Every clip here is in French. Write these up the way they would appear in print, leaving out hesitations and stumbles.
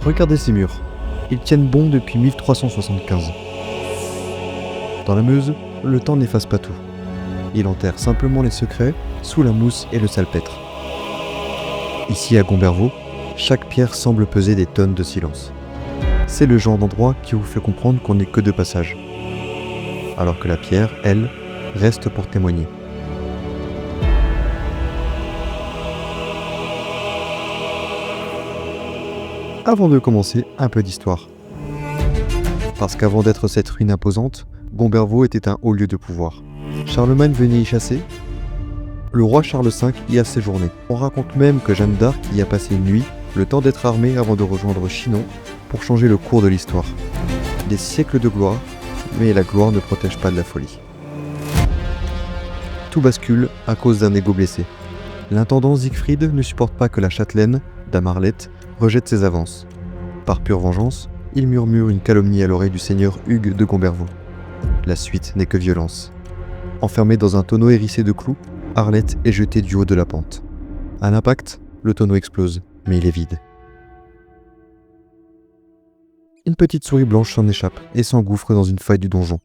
Regardez ces murs. Ils tiennent bon depuis 1375. Dans la Meuse, le temps n'efface pas tout. Il enterre simplement les secrets sous la mousse et le salpêtre. Ici à Gombervaux, chaque pierre semble peser des tonnes de silence. C'est le genre d'endroit qui vous fait comprendre qu'on n'est que de passage. Alors que la pierre, elle, reste pour témoigner. Avant de commencer, un peu d'histoire. Parce qu'avant d'être cette ruine imposante, Gombervaux était un haut lieu de pouvoir. Charlemagne venait y chasser. Le roi Charles V y a séjourné. On raconte même que Jeanne d'Arc y a passé une nuit, le temps d'être armée avant de rejoindre Chinon pour changer le cours de l'histoire. Des siècles de gloire, mais la gloire ne protège pas de la folie. Tout bascule à cause d'un égo blessé. L'intendant Siegfried ne supporte pas que la châtelaine, Dame Arlette, rejette ses avances. Par pure vengeance, il murmure une calomnie à l'oreille du seigneur Hugues de Gombervaux. La suite n'est que violence. Enfermée dans un tonneau hérissé de clous, Arlette est jetée du haut de la pente. À l'impact, le tonneau explose, mais il est vide. Une petite souris blanche s'en échappe et s'engouffre dans une faille du donjon.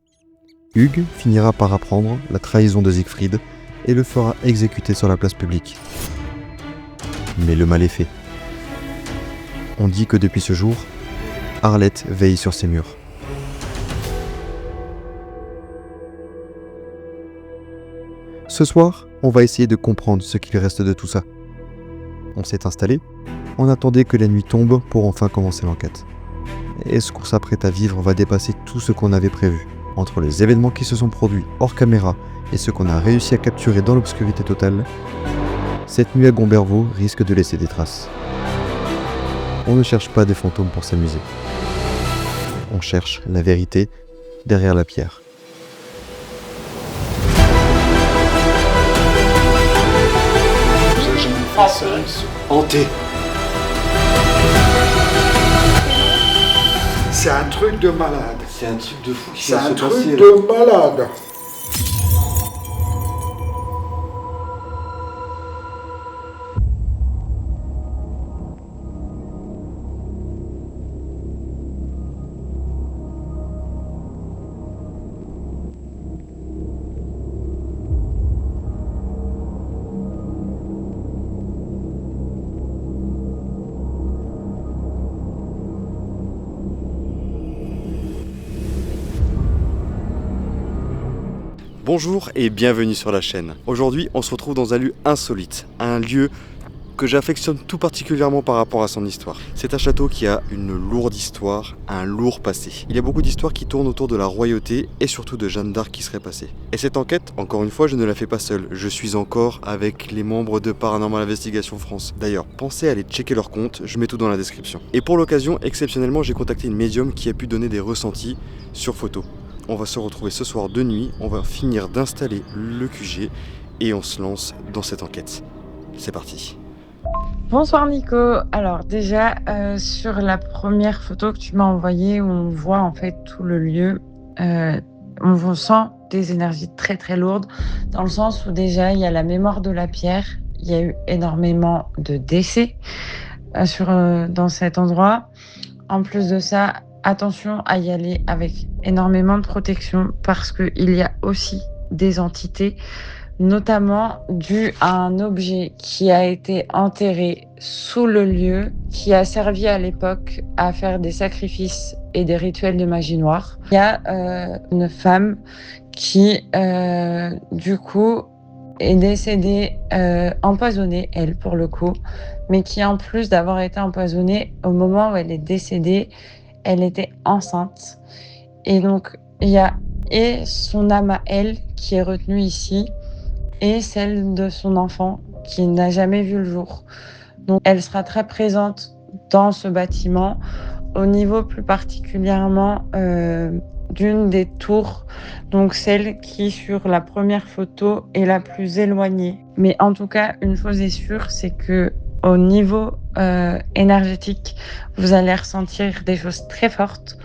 Hugues finira par apprendre la trahison de Siegfried et le fera exécuter sur la place publique. Mais le mal est fait. On dit que depuis ce jour, Arlette veille sur ses murs. Ce soir, on va essayer de comprendre ce qu'il reste de tout ça. On s'est installé, on attendait que la nuit tombe pour enfin commencer l'enquête. Et ce qu'on s'apprête à vivre va dépasser tout ce qu'on avait prévu. Entre les événements qui se sont produits hors caméra et ce qu'on a réussi à capturer dans l'obscurité totale, cette nuit à Gombervaux risque de laisser des traces. On ne cherche pas des fantômes pour s'amuser. On cherche la vérité derrière la pierre. Hanté. C'est un truc de malade. C'est un truc de fou qui C'est vient un de se passer. truc de malade. Bonjour et bienvenue sur la chaîne. Aujourd'hui, on se retrouve dans un lieu insolite, un lieu que j'affectionne tout particulièrement par rapport à son histoire. C'est un château qui a une lourde histoire, un lourd passé. Il y a beaucoup d'histoires qui tournent autour de la royauté et surtout de Jeanne d'Arc qui serait passée. Et cette enquête, encore une fois, je ne la fais pas seule. Je suis encore avec les membres de Paranormal Investigation France. D'ailleurs, pensez à aller checker leur compte, je mets tout dans la description. Et pour l'occasion, exceptionnellement, j'ai contacté une médium qui a pu donner des ressentis sur photo. On va se retrouver ce soir de nuit, on va finir d'installer le QG et on se lance dans cette enquête. C'est parti. Bonsoir Nico. Alors déjà sur la première photo que tu m'as envoyée où on voit en fait tout le lieu, on sent des énergies très très lourdes dans le sens où déjà il y a la mémoire de la pierre, il y a eu énormément de décès dans cet endroit. En plus de ça, attention à y aller avec énormément de protection parce qu'il y a aussi des entités, notamment dû à un objet qui a été enterré sous le lieu, qui a servi à l'époque à faire des sacrifices et des rituels de magie noire. Il y a une femme qui, du coup, est décédée empoisonnée, elle, pour le coup, mais qui, en plus d'avoir été empoisonnée, au moment où elle est décédée, elle était enceinte. Et donc, il y a et son âme à elle qui est retenue ici, et celle de son enfant qui n'a jamais vu le jour. Donc, elle sera très présente dans ce bâtiment, au niveau plus particulièrement d'une des tours, donc celle qui, sur la première photo, est la plus éloignée. Mais en tout cas, une chose est sûre, c'est que au niveau énergétique, vous allez ressentir des choses très fortes.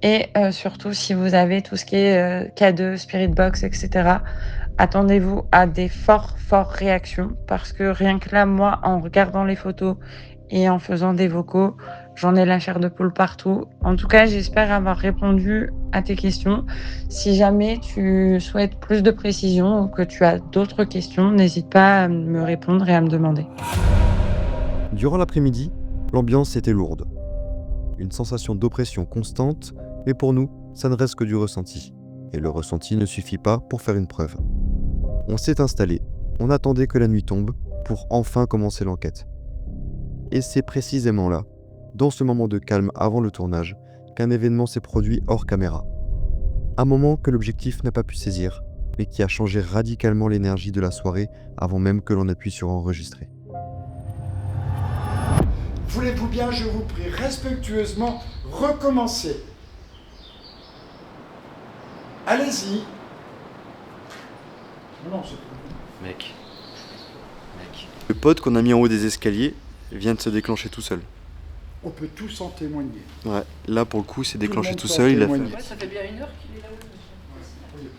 Et surtout, si vous avez tout ce qui est K2, Spirit Box, etc., attendez-vous à des fortes réactions. Parce que rien que là, moi, en regardant les photos et en faisant des vocaux, J'en ai la chair de poule partout. En tout cas, j'espère avoir répondu à tes questions. Si jamais tu souhaites plus de précision ou que tu as d'autres questions, n'hésite pas à me répondre et à me demander. Durant l'après-midi, l'ambiance était lourde. Une sensation d'oppression constante, mais pour nous, ça ne reste que du ressenti. Et le ressenti ne suffit pas pour faire une preuve. On s'est installé, on attendait que la nuit tombe pour enfin commencer l'enquête. Et c'est précisément là, dans ce moment de calme avant le tournage, qu'un événement s'est produit hors caméra. Un moment que l'objectif n'a pas pu saisir, mais qui a changé radicalement l'énergie de la soirée avant même que l'on appuie sur enregistrer. Voulez-vous bien, je vous prie, respectueusement, recommencer? Allez-y. Non, c'est pas Mec. Le pod qu'on a mis en haut des escaliers vient de se déclencher tout seul. On peut tous en témoigner. Ouais, là pour le coup, c'est déclenché monde tout peut en seul. Il a témoigner. fait. Ça fait bien 1 heure qu'il est là-haut, monsieur.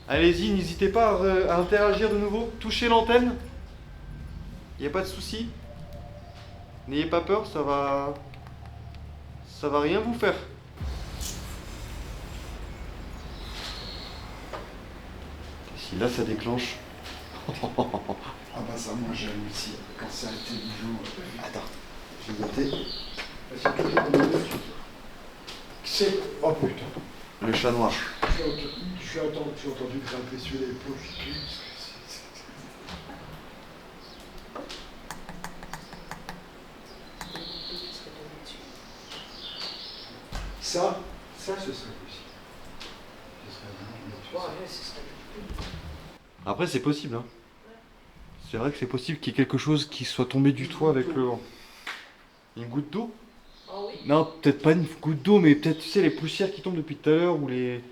Allez-y, n'hésitez pas à interagir de nouveau. Touchez l'antenne. Il n'y a pas de souci. N'ayez pas peur, ça va rien vous faire. Si là ça déclenche. Ah bah ça, moi j'aime aussi, quand c'est intelligent. Attends. J'ai noté. C'est toujours le même truc. C'est... Oh putain. Le chat noir. J'ai entendu grimper sur les poches. Ça, ce serait possible. Ce serait vraiment Après c'est possible hein. C'est vrai que c'est possible qu'il y ait quelque chose qui soit tombé du toit avec le vent. Une goutte d'eau? Non, peut-être pas une goutte d'eau, mais peut-être tu sais les poussières qui tombent depuis tout à l'heure ou les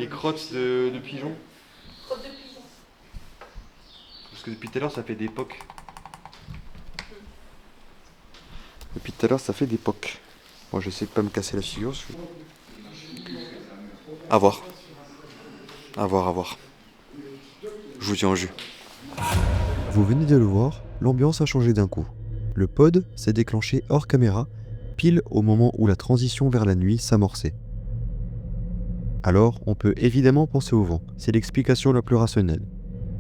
crottes de pigeons. Crotte de pigeon. Parce que depuis tout à l'heure ça fait des pocs. Depuis tout à l'heure ça fait des pocs. Moi je sais de pas me casser la figure. À voir. À voir. Je vous tiens au jus. Vous venez de le voir, l'ambiance a changé d'un coup. Le pod s'est déclenché hors caméra, pile au moment où la transition vers la nuit s'amorçait. Alors, on peut évidemment penser au vent, c'est l'explication la plus rationnelle.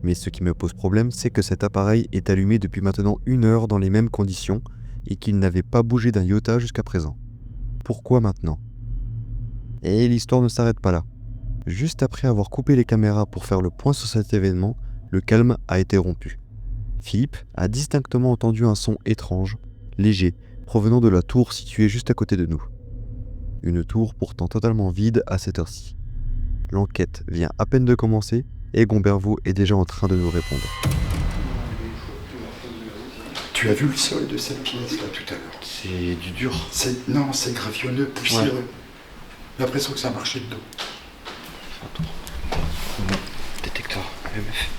Mais ce qui me pose problème, c'est que cet appareil est allumé depuis maintenant 1 heure dans les mêmes conditions et qu'il n'avait pas bougé d'un iota jusqu'à présent. Pourquoi maintenant? Et l'histoire ne s'arrête pas là. Juste après avoir coupé les caméras pour faire le point sur cet événement, le calme a été rompu. Philippe a distinctement entendu un son étrange, léger, provenant de la tour située juste à côté de nous. Une tour pourtant totalement vide à cette heure-ci. L'enquête vient à peine de commencer et Gombervaux est déjà en train de nous répondre. Tu as vu le sol de cette pièce là tout à l'heure? C'est du dur. Non, c'est gravionneux, poussiéreux. J'ai l'impression que ça marchait dedans. Détecteur EMF.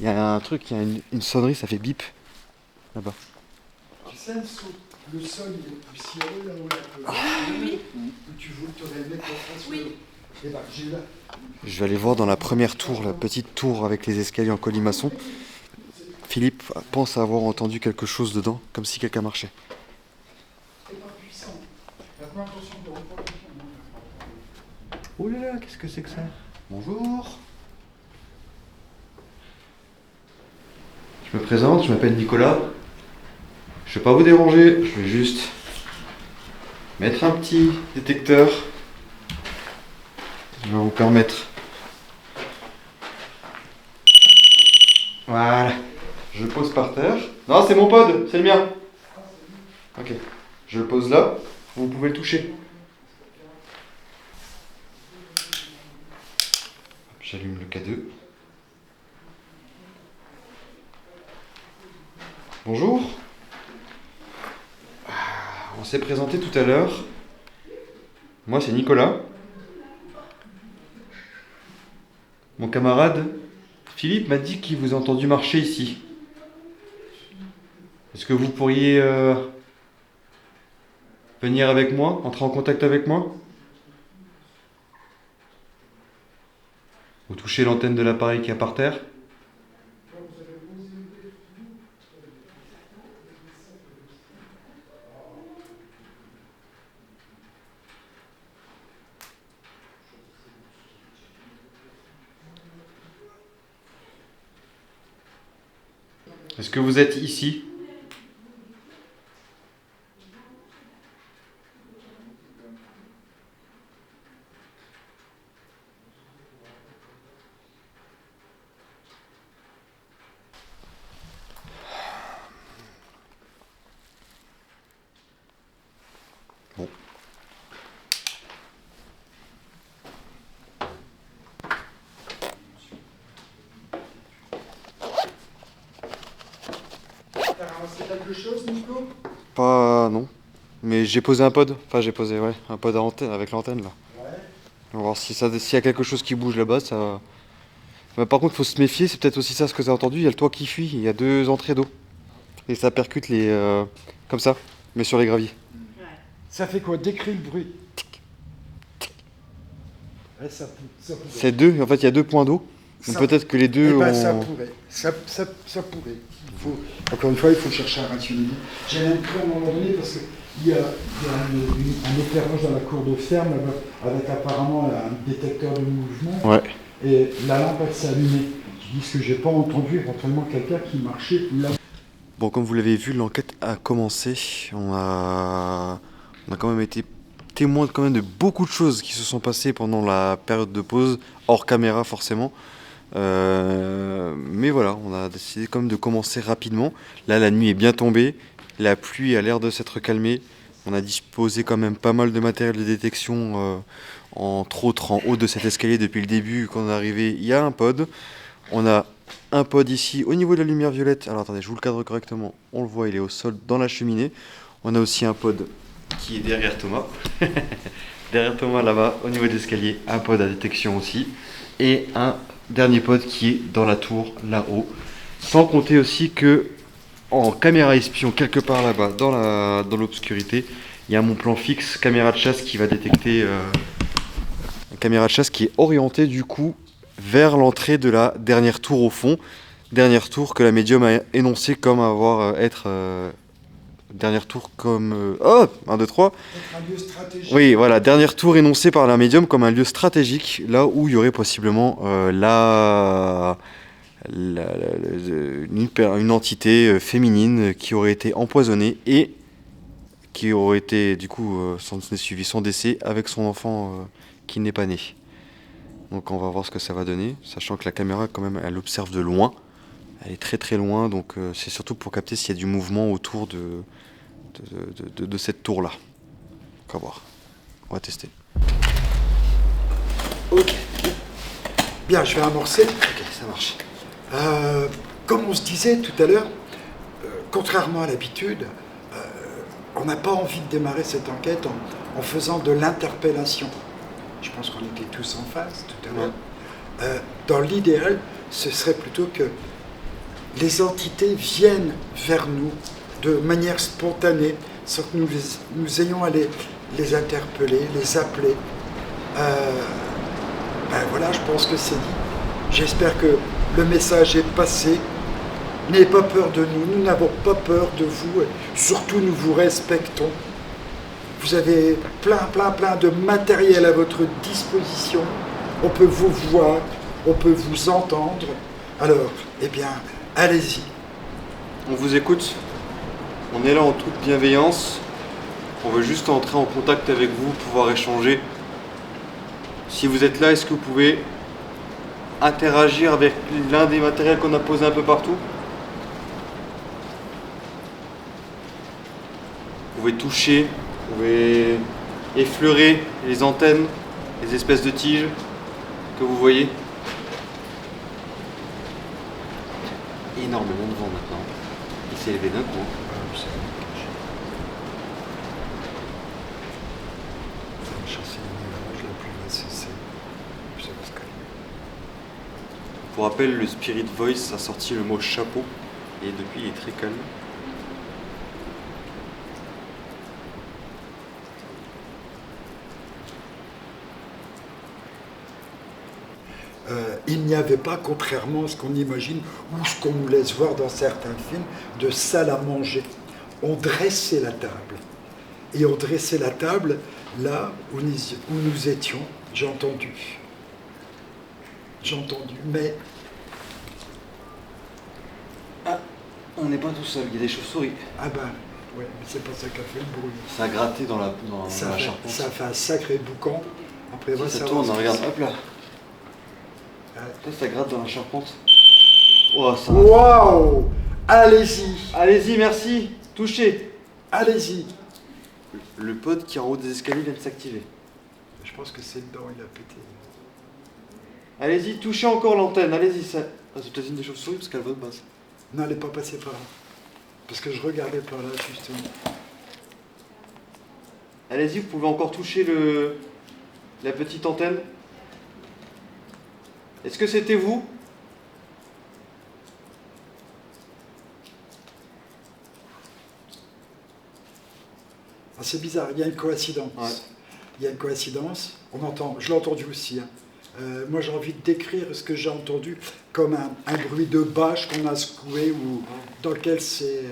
Il y a un truc, il y a une sonnerie, ça fait bip. Là-bas. Tu sais, le sol il est poussiéreux là où tu veux te mettre en face. Oui. Eh ben, j'ai là. Je vais aller voir dans la première tour, la petite tour avec les escaliers en colimaçon. Philippe pense avoir entendu quelque chose dedans, comme si quelqu'un marchait. C'est pas puissant. Maintenant, attention, de reprendre. Oh là là, qu'est-ce que c'est que ça? Bonjour. Je me présente, je m'appelle Nicolas. Je vais pas vous déranger, je vais juste mettre un petit détecteur. Je vais vous permettre. Voilà. Je le pose par terre. Non, c'est mon pod, c'est le mien. Ok. Je le pose là. Vous pouvez le toucher. J'allume le K2. Bonjour. On s'est présenté tout à l'heure. Moi, c'est Nicolas. Mon camarade Philippe m'a dit qu'il vous a entendu marcher ici. Est-ce que vous pourriez venir avec moi, entrer en contact avec moi? Vous touchez l'antenne de l'appareil qui est par terre. Est-ce que vous êtes ici? Bon. T'as ramassé quelque chose, Nico? Pas... non. Mais j'ai posé un pod. Enfin, j'ai posé, ouais, un pod à antenne, avec l'antenne, là. Ouais. On va voir si ça, s'il y a quelque chose qui bouge là-bas, ça... Mais par contre, faut se méfier, c'est peut-être aussi ça ce que tu as entendu. Il y a le toit qui fuit, il y a 2 entrées d'eau. Et ça percute les... comme ça, mais sur les graviers. Ça fait quoi? Décris le bruit. Ouais, ça pourrait. C'est 2, en fait, il y a 2 points d'eau. Donc Ça- peut-être que les deux Eh ben, ont... ça pourrait. Ça pourrait. Encore une fois, il faut chercher à rationaliser. J'ai même cru à un moment donné, parce qu'il y a un éclairage dans la cour de ferme là-bas, avec apparemment un détecteur de mouvement. Ouais. Et la lampe, elle s'est allumée. Je dis ce que j'ai pas entendu, éventuellement quelqu'un qui marchait là. Bon, comme vous l'avez vu, l'enquête a commencé. On a quand même été témoin quand même de beaucoup de choses qui se sont passées pendant la période de pause, hors caméra forcément. Mais voilà, on a décidé quand même de commencer rapidement. Là, la nuit est bien tombée, la pluie a l'air de s'être calmée. On a disposé quand même pas mal de matériel de détection, entre autres en haut de cet escalier depuis le début. Quand on est arrivé, il y a un pod. On a un pod ici au niveau de la lumière violette. Alors attendez, je vous le cadre correctement. On le voit, il est au sol dans la cheminée. On a aussi un pod qui est derrière Thomas. Derrière Thomas là-bas, au niveau de l'escalier, un pod à détection aussi. Et un dernier pod qui est dans la tour là-haut. Sans compter aussi que en caméra espion quelque part là-bas dans l'obscurité, il y a mon plan fixe caméra de chasse qui va détecter une caméra de chasse qui est orientée du coup vers l'entrée de la dernière tour au fond. Dernière tour que la médium a énoncée comme dernière tour comme... 1, 2, 3. Être un lieu stratégique. Oui, voilà, dernière tour énoncée par la médium comme un lieu stratégique, là où il y aurait possiblement une entité féminine qui aurait été empoisonnée et qui aurait été, du coup, suivi son décès avec son enfant qui n'est pas né. Donc on va voir ce que ça va donner, sachant que la caméra, quand même, elle observe de loin. Elle est très très loin, donc c'est surtout pour capter s'il y a du mouvement autour de cette tour-là. On va voir. On va tester. Ok. Bien, je vais amorcer. Ok, ça marche. Comme on se disait tout à l'heure, contrairement à l'habitude, on n'a pas envie de démarrer cette enquête en faisant de l'interpellation. Je pense qu'on était tous en phase tout à l'heure. Dans l'idéal, ce serait plutôt que les entités viennent vers nous de manière spontanée, sans que nous ayons à les interpeller, les appeler. Voilà, je pense que c'est dit. J'espère que le message est passé. N'ayez pas peur de nous, nous n'avons pas peur de vous, et surtout nous vous respectons. Vous avez plein de matériel à votre disposition. On peut vous voir, on peut vous entendre. Alors, eh bien, allez-y. On vous écoute. On est là en toute bienveillance. On veut juste entrer en contact avec vous, pouvoir échanger. Si vous êtes là, est-ce que vous pouvez interagir avec l'un des matériels qu'on a posé un peu partout? Vous pouvez toucher, vous pouvez effleurer les antennes, les espèces de tiges que vous voyez. Énormément de vent maintenant. Il s'est élevé d'un coup. Pour rappel, le Spirit Voice a sorti le mot chapeau et depuis il est très calme. Il n'y avait pas, contrairement à ce qu'on imagine ou ce qu'on nous laisse voir dans certains films, de salle à manger. On dressait la table. Et on dressait la table là où nous étions. J'ai entendu. Mais on n'est pas tout seul, il y a des chauves-souris. Ah ben, ouais, mais c'est pas ça qui a fait le bruit. Ça a gratté dans la charpente. Ça fait un sacré boucan. Après, Si va ça savoir tourne, ce que regarde, c'est. hop là. Ouais. Toi, ça gratte dans la charpente. Oh, ça... Waouh! Allez-y, Allez-y, merci. Touchez. allez-y. Le pod qui est en haut des escaliers vient de s'activer. Je pense que c'est dedans, il a pété. Allez-y, touchez encore l'antenne, allez-y. Ça... Ah, c'est peut-être une des chauves-souris parce qu'elle va de base. Non, elle n'est pas passée par là. Parce que je regardais par là, justement. Allez-y, vous pouvez encore toucher la petite antenne. Est-ce que c'était vous? Ah, c'est bizarre, il y a une coïncidence. Ouais. Il y a une coïncidence. On entend, je l'ai entendu aussi. Hein. Moi, j'ai envie de décrire ce que j'ai entendu comme un bruit de bâche qu'on a secoué ou dans lequel c'est.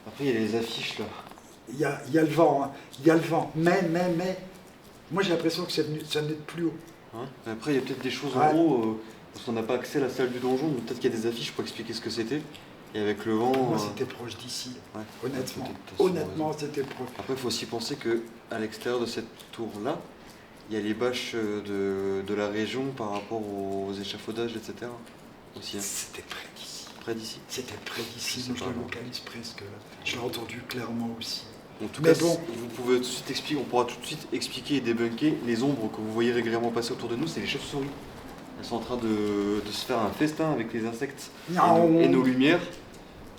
Après, il y a les affiches là. Il y a le vent, hein. Il y a le vent. Mais. Moi, j'ai l'impression que ça venait de plus haut. Hein, après, il y a peut-être des choses Ouais. en haut, parce qu'on n'a pas accès à la salle du donjon, donc peut-être qu'il y a des affiches pour expliquer ce que c'était. Et avec le vent. Moi, c'était proche d'ici. ouais, Honnêtement. peut-être, t'as sûrement Honnêtement, raison. c'était proche. Après, il faut aussi penser qu'à l'extérieur de cette tour-là, il y a les bâches de la région par rapport aux échafaudages, etc. Aussi, hein. C'était près d'ici. Près d'ici. C'était près d'ici. Je sais Moi, je pas, le moi. localise presque là. Je l'ai entendu clairement aussi. En tout Mais cas, bon. vous pouvez tout de suite expliquer, on pourra tout de suite expliquer et débunker les ombres que vous voyez régulièrement passer autour de nous, c'est les chauves-souris. Elles sont en train de se faire un festin avec les insectes et nos lumières.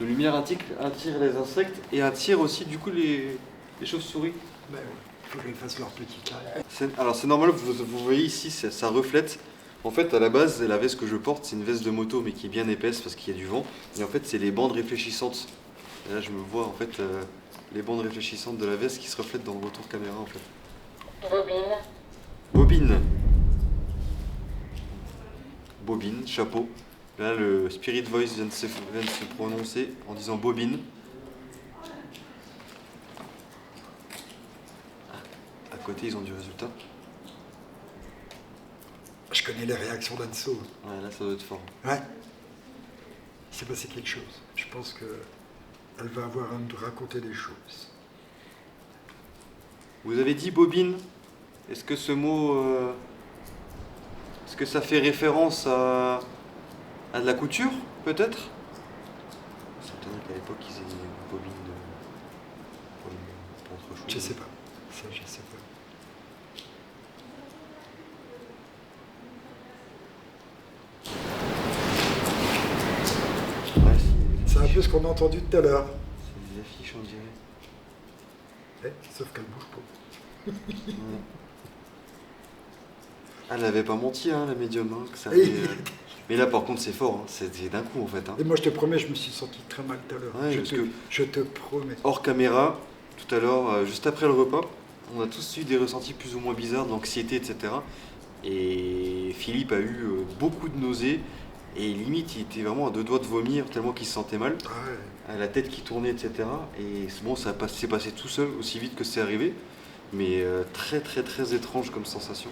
Nos lumières attirent les insectes et attirent aussi du coup les chauves-souris. Ben oui, il faut qu'elles fassent leur petit carré. Alors c'est normal, vous voyez ici, ça reflète. En fait, à la base, la veste que je porte, c'est une veste de moto, mais qui est bien épaisse parce qu'il y a du vent. Et en fait, c'est les bandes réfléchissantes. Et là, je me vois en fait les bandes réfléchissantes de la veste qui se reflètent dans le retour caméra en fait. Bobine. Bobine. Bobine, chapeau. Là, le Spirit Voice vient de se prononcer en disant bobine. À côté, ils ont du résultat. Je connais les réactions d'Anso. Ouais, là, ça doit être fort. Ouais. Il s'est passé quelque chose. Je pense que elle va avoir à nous raconter des choses. Vous avez dit bobine. Est-ce que ce mot. Est-ce que ça fait référence à de la couture, peut-être? C'est étonnant qu'à l'époque, ils aient une bobine pour autre chose. Je sais pas. Ça, je sais pas. Ouais, C'est un peu ce qu'on a entendu tout à l'heure. c'est des affiches, on dirait. Sauf qu'elle bouge pas. Ouais. Elle n'avait pas menti, hein, la médium. Hein, que ça Et- avait, Mais là, par contre, c'est fort. Hein. C'est d'un coup, en fait. Hein. Et moi, je te promets, je me suis senti très mal tout à l'heure. Ouais, parce que- Je te promets. Hors caméra, tout à l'heure, juste après le repas, on a tous eu des ressentis plus ou moins bizarres, d'anxiété, etc. Et Philippe a eu beaucoup de nausées. Et limite, il était vraiment à deux doigts de vomir, tellement qu'il se sentait mal. Ah ouais. À la tête qui tournait, etc. Et bon, ça s'est passé tout seul, aussi vite que c'est arrivé. Mais très, très, très étrange comme sensation.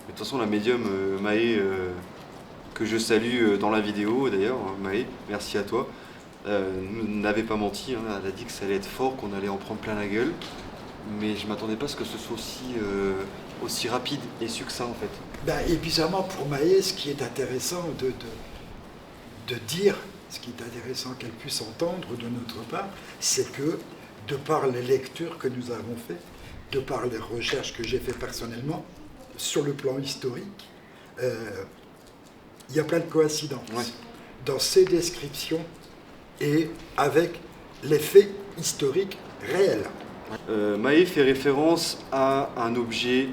Mais de toute façon, la médium Maë, que je salue dans la vidéo d'ailleurs, Maë, merci à toi, n'avait pas menti. Hein. Elle a dit que ça allait être fort, qu'on allait en prendre plein la gueule. Mais je m'attendais pas à ce que ce soit aussi rapide et succinct en fait. Ben, et bizarrement, pour Maë, ce qui est intéressant de dire, ce qui est intéressant qu'elle puisse entendre de notre part, c'est que, de par les lectures que nous avons faites, de par les recherches que j'ai faites personnellement, sur le plan historique, il y a plein de coïncidences Ouais. dans ces descriptions et avec les faits historiques réels. Maë fait référence à un objet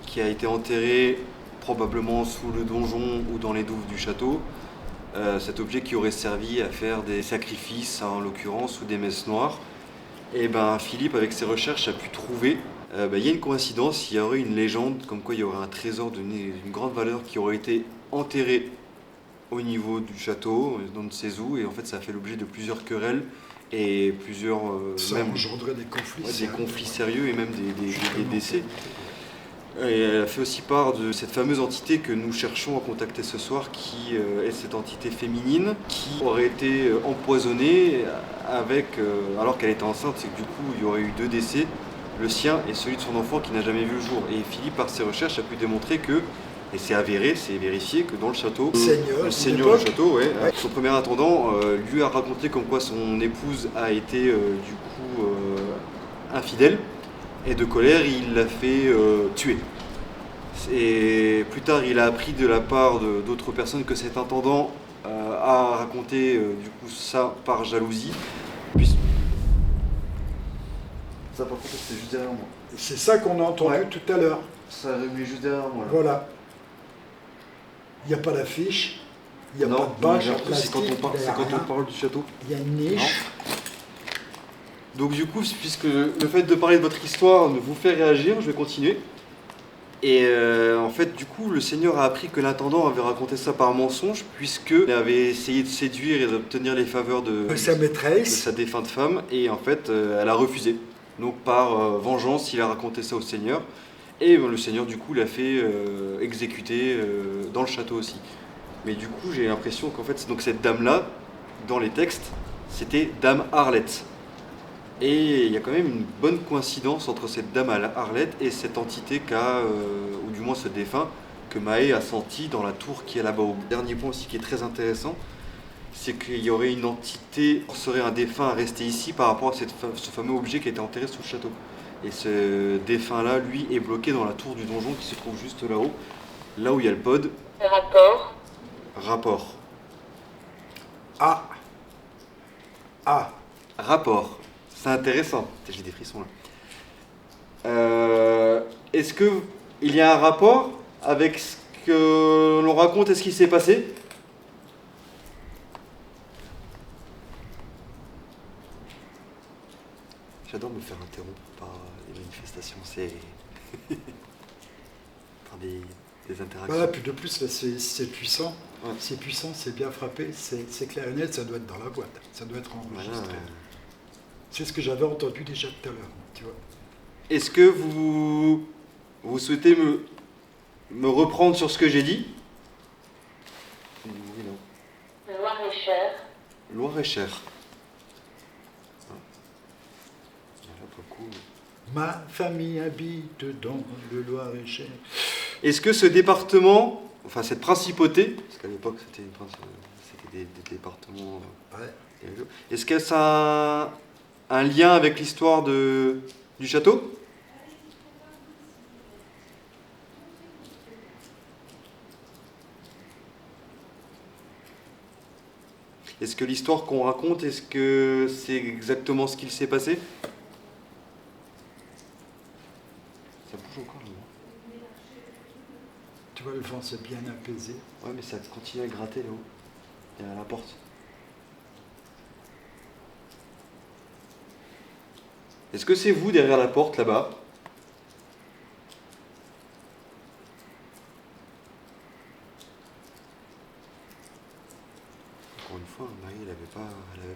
qui a été enterré probablement sous le donjon ou dans les douves du château. Cet objet qui aurait servi à faire des sacrifices, en l'occurrence, ou des messes noires. Et ben Philippe, avec ses recherches, a pu trouver. Il y a une coïncidence, il y aurait une légende comme quoi il y aurait un trésor d'une grande valeur qui aurait été enterré au niveau du château, dans ne sais où, et en fait ça a fait l'objet de plusieurs querelles et plusieurs Ça même engendrait des conflits. des sérieux. conflits sérieux et même des décès. Et elle a fait aussi part de cette fameuse entité que nous cherchons à contacter ce soir, qui est cette entité féminine qui aurait été empoisonnée alors qu'elle était enceinte. C'est que du coup, il y aurait eu 2 décès, le sien et celui de son enfant qui n'a jamais vu le jour. Et Philippe, par ses recherches, a pu démontrer que, et c'est avéré, c'est vérifié, que dans le château, le seigneur du château, son premier intendant lui a raconté comme quoi son épouse a été infidèle. Et de colère, il l'a fait tuer. Et plus tard, il a appris de la part d'autres personnes que cet intendant a raconté du coup ça par jalousie. Ça, par contre, c'était juste derrière moi. C'est ça qu'on a entendu tout à l'heure. Ça remet juste derrière moi. Là. Voilà. Il n'y a pas d'affiche, il n'y a pas de bâche en plastique. C'est quand on parle du château. Il y a une niche. Donc du coup, puisque le fait de parler de votre histoire vous fait réagir, je vais continuer. Et en fait, du coup, le seigneur a appris que l'intendant avait raconté ça par mensonge, puisqu'il avait essayé de séduire et d'obtenir les faveurs de sa maîtresse, de sa défunte femme, et en fait, elle a refusé. Donc par vengeance, il a raconté ça au seigneur, et le seigneur, du coup, l'a fait exécuter dans le château aussi. Mais du coup, j'ai l'impression qu'en fait, donc cette dame-là, dans les textes, c'était Dame Arlette. Et il y a quand même une bonne coïncidence entre cette dame Arlette et cette entité ou du moins ce défunt, que Mahé a senti dans la tour qui est là-bas. Dernier point aussi qui est très intéressant, c'est qu'il y aurait une entité, serait un défunt à rester ici par rapport à ce fameux objet qui a été enterré sous le château. Et ce défunt-là, lui, est bloqué dans la tour du donjon qui se trouve juste là-haut, là où il y a le pod. Rapport. Ah. Rapport. C'est intéressant. J'ai des frissons là. Est-ce qu'il y a un rapport avec ce que l'on raconte et ce qui s'est passé ? J'adore me faire interrompre par les manifestations. C'est par des interactions. Voilà, puis de plus, là, c'est puissant. Ouais. C'est puissant, c'est bien frappé, c'est clair et net, ça doit être dans la boîte. Ça doit être enregistré. Voilà. C'est ce que j'avais entendu déjà tout à l'heure, tu vois. Est-ce que vous souhaitez me reprendre sur ce que j'ai dit ? Oui, non. Loir-et-Cher. Loir-et-Cher. Là, pour le coup. Ma famille habite dans le Loir-et-Cher. Est-ce que ce département, enfin cette principauté, parce qu'à l'époque c'était des départements. Ouais. Est-ce que ça a un lien avec l'histoire du château ? Est-ce que l'histoire qu'on raconte, est-ce que c'est exactement ce qu'il s'est passé ? Ça bouge encore là. Tu vois, le vent s'est bien apaisé. Ouais, mais ça continue à gratter là-haut, derrière la porte. Est-ce que c'est vous derrière la porte là-bas ? Encore une fois, Marie, elle avait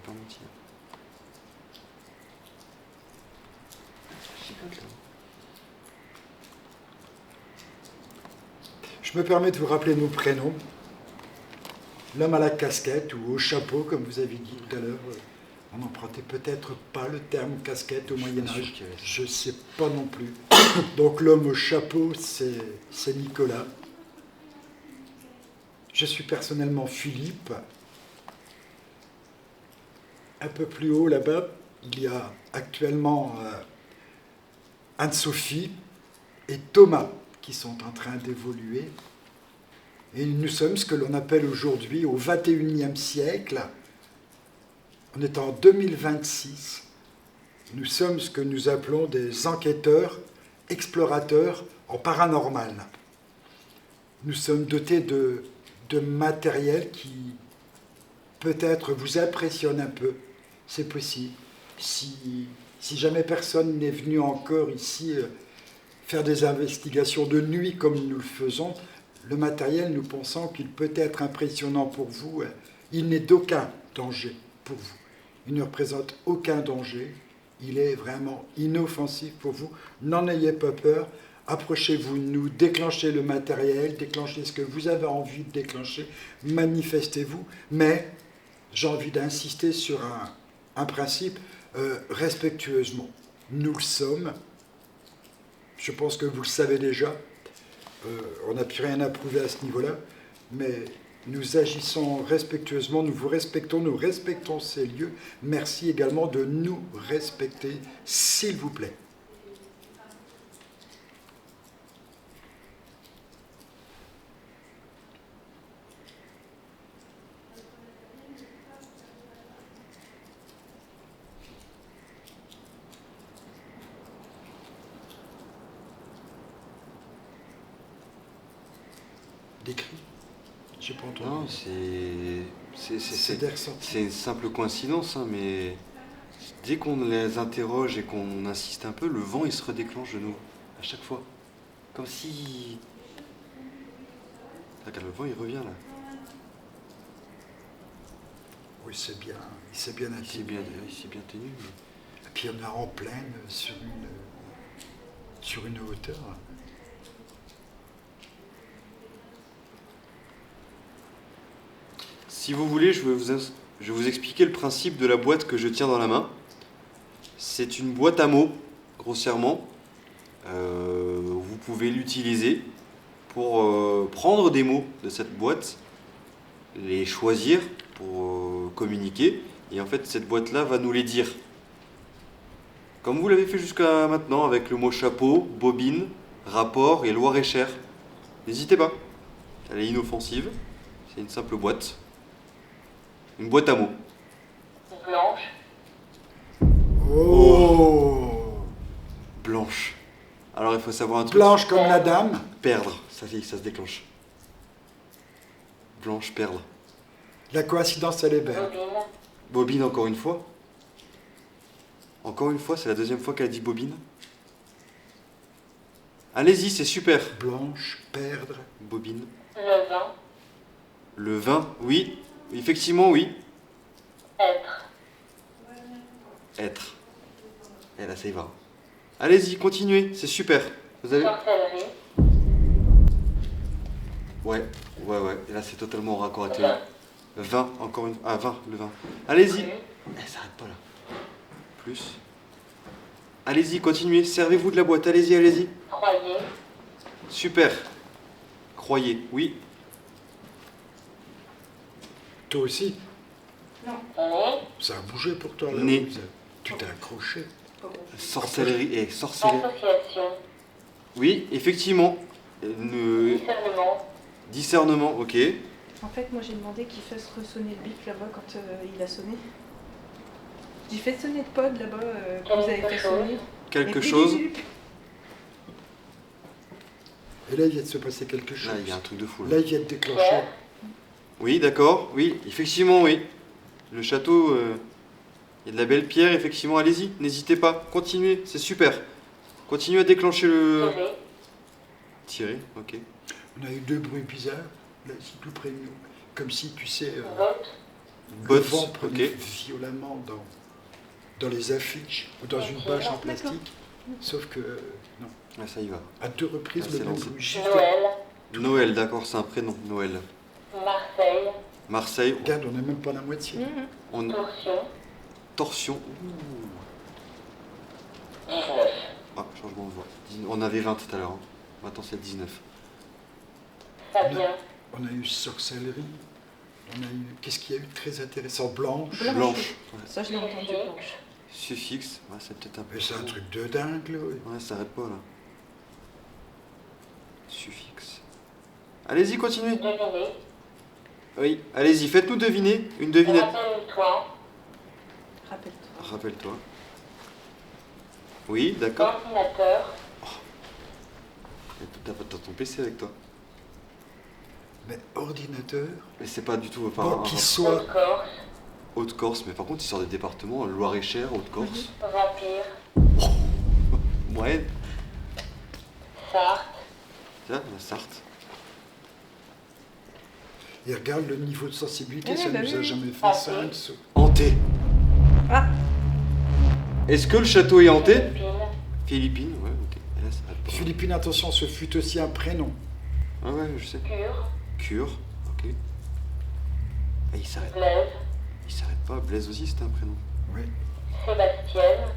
pas menti. Chicote là. Je me permets de vous rappeler nos prénoms. L'homme à la casquette ou au chapeau, comme vous avez dit tout à l'heure. On n'empruntait peut-être pas le terme casquette au Moyen-Âge. Je ne sais pas non plus. Donc l'homme au chapeau, c'est Nicolas. Je suis personnellement Philippe. Un peu plus haut là-bas, il y a actuellement Anne-Sophie et Thomas qui sont en train d'évoluer. Et nous sommes ce que l'on appelle aujourd'hui, au XXIe siècle, on est en 2026, nous sommes ce que nous appelons des enquêteurs, explorateurs en paranormal. Nous sommes dotés de matériel qui peut-être vous impressionne un peu, c'est possible. Si jamais personne n'est venu encore ici faire des investigations de nuit comme nous le faisons, le matériel, nous pensons qu'il peut être impressionnant pour vous. Il n'est d'aucun danger pour vous. Il ne représente aucun danger. Il est vraiment inoffensif pour vous. N'en ayez pas peur. approchez-vous de nous, déclenchez le matériel, déclenchez ce que vous avez envie de déclencher, manifestez-vous, mais j'ai envie d'insister sur un principe, respectueusement. Nous le sommes, je pense que vous le savez déjà, on n'a plus rien à prouver à ce niveau-là, mais nous agissons respectueusement, nous vous respectons, nous respectons ces lieux. Merci également de nous respecter, s'il vous plaît. Des cris? J'ai pas entendu. Non, c'est des ressentis. c'est une simple coïncidence, hein, mais dès qu'on les interroge et qu'on insiste un peu, le vent il se redéclenche de nouveau, à chaque fois. Comme si... Regarde, le vent il revient là. Oui, c'est bien, il s'est bien Il s'est atténué. bien tenu. Mais... Et puis il y en a en pleine sur une hauteur. Si vous voulez, je vais vous expliquer le principe de la boîte que je tiens dans la main. C'est une boîte à mots, grossièrement. Vous pouvez l'utiliser pour prendre des mots de cette boîte, les choisir pour communiquer. Et en fait, cette boîte-là va nous les dire. Comme vous l'avez fait jusqu'à maintenant avec le mot chapeau, bobine, rapport et Loir-et-Cher. N'hésitez pas. Elle est inoffensive. C'est une simple boîte. Une boîte à mots. Blanche. Oh, Blanche. Alors il faut savoir un truc. blanche comme la dame. Perdre. Ça se déclenche. Blanche, perdre. La coïncidence, elle est belle. Bobine. Bobine encore une fois. Encore une fois, c'est la deuxième fois qu'elle dit bobine. Allez-y, c'est super. Blanche, perdre. Bobine. Le vin. Le vin, oui. Effectivement, oui. Être. Être. Et là, ça y va. Allez-y, continuez, c'est super. Vous avez... Sorcellerie. Ouais. Et là, c'est totalement en raccord avec le vin, encore une fois. Ah, vin, le vin. Allez-y. Elle s'arrête pas là. Plus. Allez-y, continuez. Servez-vous de la boîte. Allez-y, allez-y. Croyer. Super. Croyez, oui. Toi aussi, Nez. ça a bougé pour toi. Là, Né. tu t'es accroché. Sorcellerie et sorcellerie. Association. Oui, effectivement. Discernement. Discernement, ok. En fait, moi j'ai demandé qu'il fasse ressonner le bip là-bas quand il a sonné. J'ai fait sonner le pod là-bas que vous avez fait sonner. Quelque Mais chose. Et là, il vient de se passer quelque chose. Là, il y a un truc de fou. Là, il vient de déclencher. Oui, d'accord. Oui, effectivement, oui. Le château, il y a de la belle pierre, effectivement. Allez-y, n'hésitez pas. Continuez, c'est super. Continuez à déclencher le... Tirer. Tirer, ok. On a eu deux bruits bizarres. Là, ici, tout près de nous. Comme si, tu sais, Vote. le Bottes, vent prenait ok. violemment dans les affiches ou dans une bâche en plastique. Sauf que, non. Là, ça y va. À deux reprises, Ah, le c'est même lancé. bruit. Juste Noël. Noël, d'accord, c'est un prénom, Noël. Marseille. Marseille, Regarde, on n'a même pas la moitié. on... Torsion. Torsion. Ouh. 19. Ah, changement de voix. On avait 20 tout à l'heure. Hein. Maintenant, c'est 19. Fabien. On a eu sorcellerie. On a eu. Qu'est-ce qu'il y a eu de très intéressant? Blanche. Blanche. Ouais. Ça, je l'ai entendu, Suffix. blanche. Suffixe, ouais, c'est peut-être un peu... Mais c'est un truc de dingue, là. Ouais, ça arrête pas, là. Suffixe. Allez-y, continuez. Deviner. Oui, allez-y, faites-nous deviner. Une devinette. Rappelle-toi. Rappelle-toi. Rappelle-toi. Oui, d'accord. Ordinateur. T'as ton PC avec toi. Mais ordinateur, Mais c'est pas du tout... Enfin, bon, qui soit. Haute-Corse. Haute-Corse, mais par contre, il sort des départements, Loir-et-Cher, Haute-Corse. Vampire. Ouais, Sarthe. tiens, la Sarthe. Et regarde le niveau de sensibilité, Oui, ça bah nous a oui. jamais fait Ah, ça. oui. un dessous. Hanté. Ah. Est-ce que le château est hanté? Philippines. Philippines, ouais, ok. Et là, ça arrête pas. Philippine, attention, ce fut aussi un prénom. Ah ouais, je sais. Cure. Cure, ok. Ah, il s'arrête. Blaise. Il s'arrête pas. Blaise aussi, c'était un prénom. Oui. Sébastienne.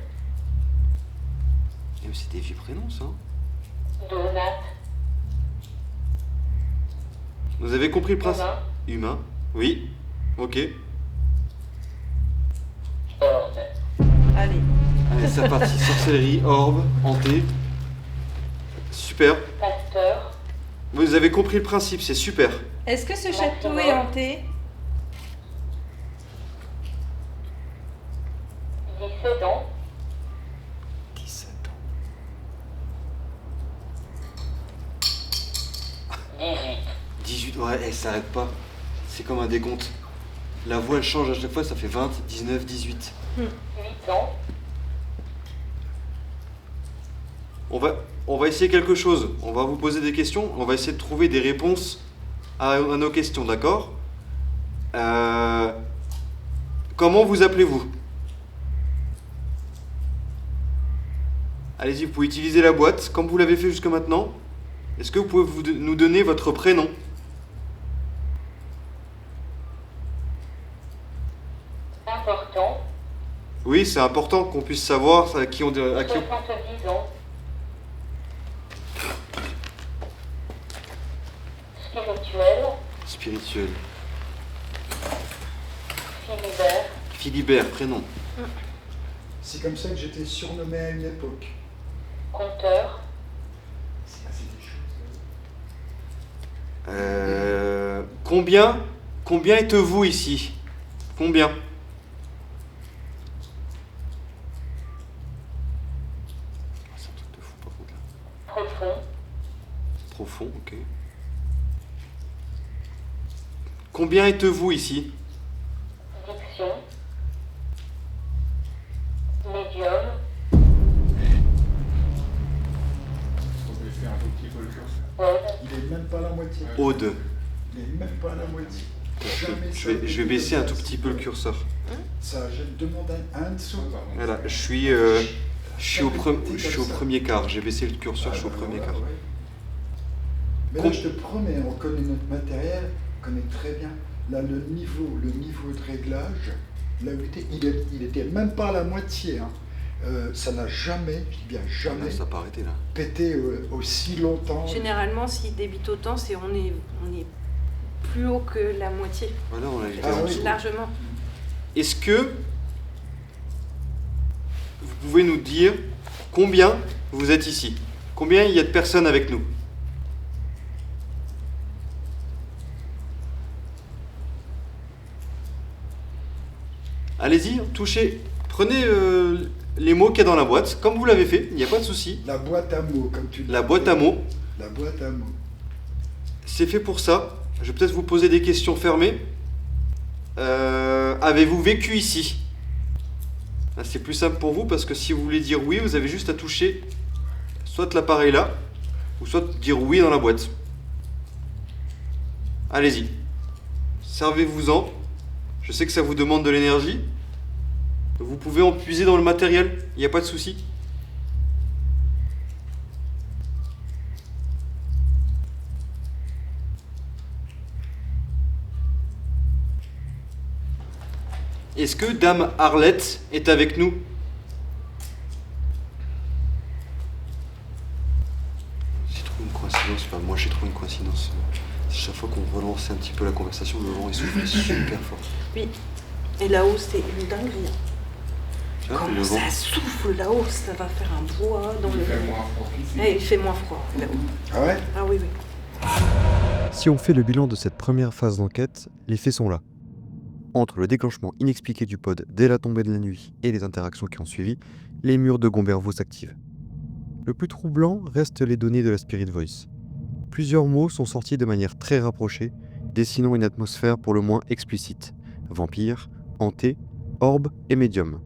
Eh, mais c'est des vieux prénoms, ça. Donat. Vous avez compris le principe? Humain. Humain. Oui. Ok. Orbe. Allez. Allez, c'est parti. Sorcellerie, orbe, hanté. Super. Pasteur. Vous avez compris le principe, c'est super. Est-ce que ce château est hanté? 17 ans. 17 ans. 18. 18, ouais, elle s'arrête pas. C'est comme un décompte. La voix, elle change à chaque fois, ça fait 20, 19, 18. 8 ans. On va essayer quelque chose. On va vous poser des questions. On va essayer de trouver des réponses à nos questions, d'accord? Comment vous appelez-vous? Allez-y, vous pouvez utiliser la boîte comme vous l'avez fait jusqu'à maintenant. Est-ce que vous pouvez nous donner votre prénom? Important. Oui, c'est important qu'on puisse savoir à qui on... 70 ans. Spirituel. Spirituel. Philibert. Philibert, prénom. C'est comme ça que j'étais surnommé à une époque. Conteur. C'est des choses. Combien êtes-vous ici? Combien? C'est un truc de fou par contre là. Profond. Profond, ok. Combien êtes-vous ici? Diction. Médium. Ode. Il est même pas la moitié. Aude. Il est même pas la moitié. Jamais ça Je vais baisser un tout petit peu le curseur. Ça, je demande un dessous. Voilà, je suis au premier quart. J'ai baissé le curseur, je suis au premier quart. Mais là, je te promets, on connaît notre matériel, on connaît très bien. Là, le niveau de réglage, là où il était même pas à la moitié. Hein. Ça n'a jamais, je dis bien jamais, Là, ça n'a pas arrêté là. pété aussi longtemps. Généralement, s'il débite autant, c'est on est plus haut que la moitié. Voilà, on a été Ah en oui. dessous. Largement. Est-ce que vous pouvez nous dire combien vous êtes ici? Combien il y a de personnes avec nous? Allez-y, touchez, prenez les mots qu'il y a dans la boîte, comme vous l'avez fait, il n'y a pas de souci. La boîte à mots, comme tu dis. La boîte à mots, La boîte à mots. c'est fait pour ça. Je vais peut-être vous poser des questions fermées. Avez-vous vécu ici? Là, c'est plus simple pour vous parce que si vous voulez dire oui, vous avez juste à toucher soit l'appareil là, ou soit dire oui dans la boîte. Allez-y. Servez-vous-en. Je sais que ça vous demande de l'énergie. Vous pouvez en puiser dans le matériel, il n'y a pas de souci. Est-ce que Dame Arlette est avec nous? J'ai trouvé une coïncidence, enfin moi j'ai trouvé une coïncidence. Chaque fois qu'on relance un petit peu la conversation, le vent il souffle super fort. Oui. Et là-haut, c'est une dinguerie. Tu vois, Comment le vent. ça souffle là-haut, ça va faire un bois dans le... Il fait moins froid là-haut. Ah ouais? Ah oui, oui. Si on fait le bilan de cette première phase d'enquête, les faits sont là. Entre le déclenchement inexpliqué du pod dès la tombée de la nuit et les interactions qui ont suivi, les murs de Gombervaux s'activent. Le plus troublant reste les données de la Spirit Voice. Plusieurs mots sont sortis de manière très rapprochée, dessinant une atmosphère pour le moins explicite. Vampire, hanté, orbe et médium.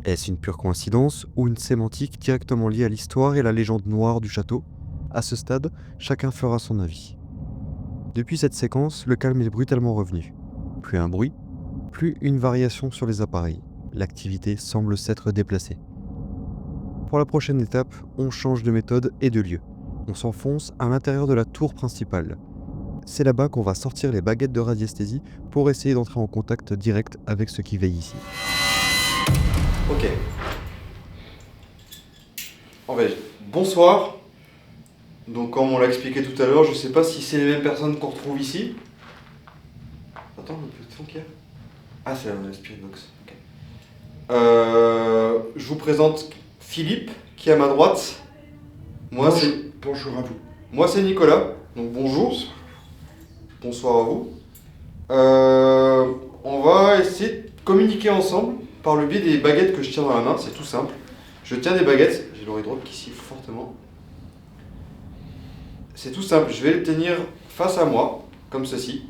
Est-ce une pure coïncidence ou une sémantique directement liée à l'histoire et la légende noire du château? À ce stade, chacun fera son avis. Depuis cette séquence, le calme est brutalement revenu. Plus un bruit, plus une variation sur les appareils. L'activité semble s'être déplacée. Pour la prochaine étape, on change de méthode et de lieu. On s'enfonce à l'intérieur de la tour principale. C'est là-bas qu'on va sortir les baguettes de radiesthésie pour essayer d'entrer en contact direct avec ceux qui veillent ici. Ok. En fait, bonsoir. Donc comme on l'a expliqué tout à l'heure, je sais pas si c'est les mêmes personnes qu'on retrouve ici. Attends, le peu de fond qu'il y a. Ah, c'est la Spirit Box. Ok. Je vous présente Philippe, qui est à ma droite. Moi, Bonjour à vous. Moi, c'est Nicolas. Donc bonjour. Bonsoir à vous. On va essayer de communiquer ensemble par le biais des baguettes que je tiens dans la main. C'est tout simple. Je tiens des baguettes. J'ai l'oreille droite qui siffle fortement. C'est tout simple. Je vais les tenir face à moi, comme ceci.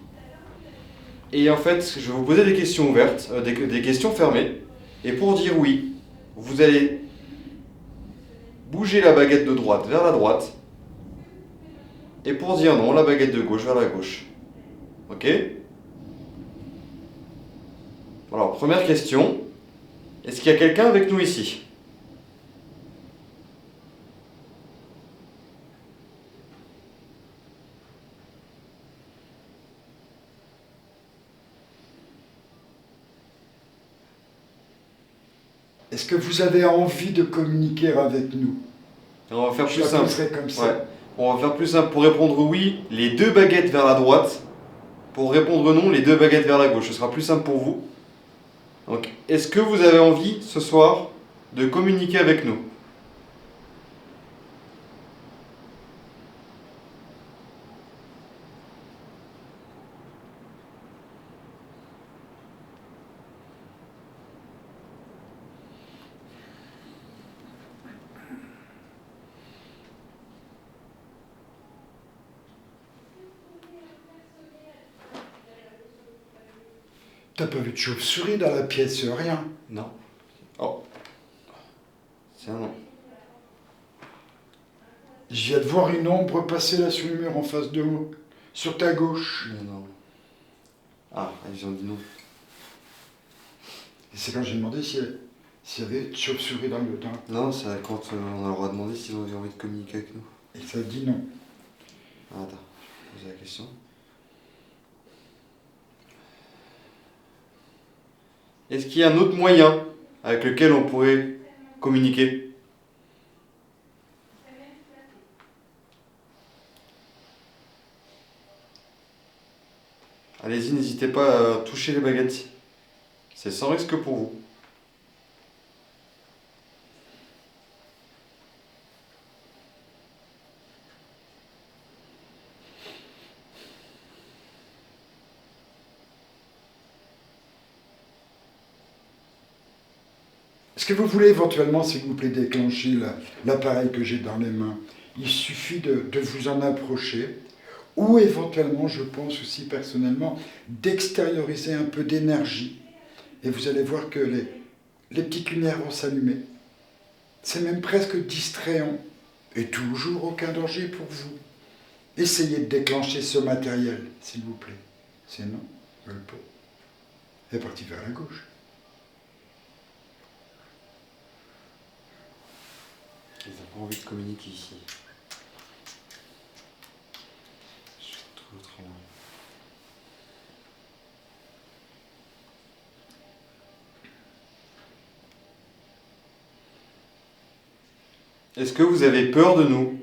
Et en fait, je vais vous poser des questions ouvertes, des questions fermées. Et pour dire oui, vous allez bouger la baguette de droite vers la droite. Et pour dire non, la baguette de gauche vers la gauche. Ok? Alors, première question. Est-ce qu'il y a quelqu'un avec nous ici? Est-ce que vous avez envie de communiquer avec nous? On va faire Je plus simple. l'appellerai comme ça. Ouais. On va faire plus simple. Pour répondre oui, les deux baguettes vers la droite. Pour répondre non, les deux baguettes vers la gauche. Ce sera plus simple pour vous. Donc, est-ce que vous avez envie ce soir de communiquer avec nous? T'as pas vu de chauve-souris dans la pièce, rien. Non. Oh. C'est un non. Je viens de voir une ombre passer là sur le mur en face de moi, sur ta gauche. Non. Ah, ils ont dit non. Et c'est quand j'ai demandé s'il y avait de chauve-souris dans le temps. Non, c'est quand on leur a demandé s'ils avaient envie de communiquer avec nous. Et ça dit non. Ah, attends, je vais poser la question. Est-ce qu'il y a un autre moyen avec lequel on pourrait communiquer? Allez-y, n'hésitez pas à toucher les baguettes. C'est sans risque pour vous. Est-ce que vous voulez éventuellement, s'il vous plaît, déclencher l'appareil que j'ai dans les mains? Il suffit de vous en approcher. Ou éventuellement, je pense aussi personnellement, d'extérioriser un peu d'énergie. Et vous allez voir que les petites lumières vont s'allumer. C'est même presque distrayant. Et toujours aucun danger pour vous. Essayez de déclencher ce matériel, s'il vous plaît. Sinon, je le peux. Elle est partie vers la gauche. Ils n'ont pas envie de communiquer ici. Je trouve autrement. Est-ce que vous avez peur de nous?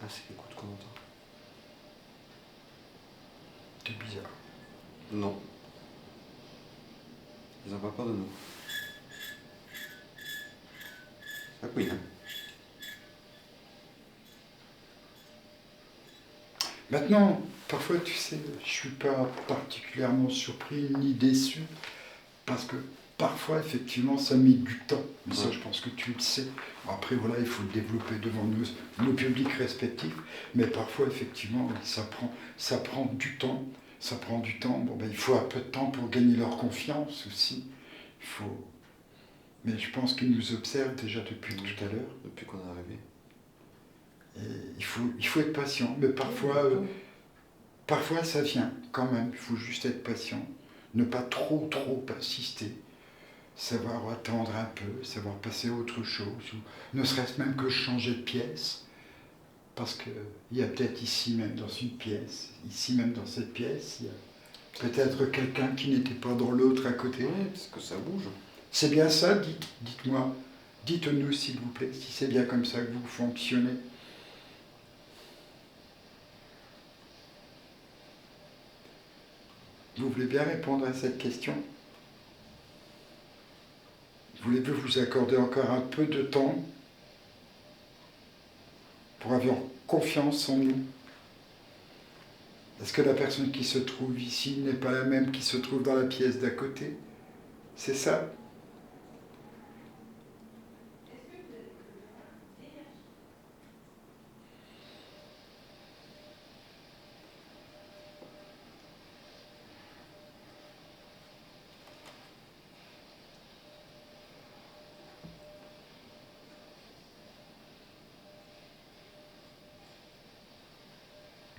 Ah, c'est l'écoute qu'on entend. C'est bizarre. Non. Ils n'ont pas peur de nous. Ça couine, hein. Maintenant, parfois, tu sais, je suis pas particulièrement surpris ni déçu, parce que Parfois, effectivement, ça met du temps. Mais ça, Ouais. je pense que tu le sais. Après, voilà, il faut le développer devant nos publics respectifs. Mais parfois, effectivement, oui, ça prend du temps. Ça prend du temps. Bon, ben, il faut un peu de temps pour gagner leur confiance aussi. Il faut... Mais je pense qu'ils nous observent déjà depuis tout à l'heure. Depuis qu'on est arrivé. Et il faut être patient. Mais parfois, ça vient quand même. Il faut juste être patient. Ne pas trop insister. Savoir attendre un peu, savoir passer à autre chose, ou ne serait-ce même que changer de pièce, parce qu'il y a peut-être ici même dans une pièce, ici même dans cette pièce, il y a peut-être quelqu'un qui n'était pas dans l'autre à côté. Oui, parce que ça bouge. C'est bien ça, dites-moi, dites-nous s'il vous plaît, si c'est bien comme ça que vous fonctionnez. Vous voulez bien répondre à cette question ? Voulez-vous vous accorder encore un peu de temps pour avoir confiance en nous? Est-ce que la personne qui se trouve ici n'est pas la même qui se trouve dans la pièce d'à côté? C'est ça?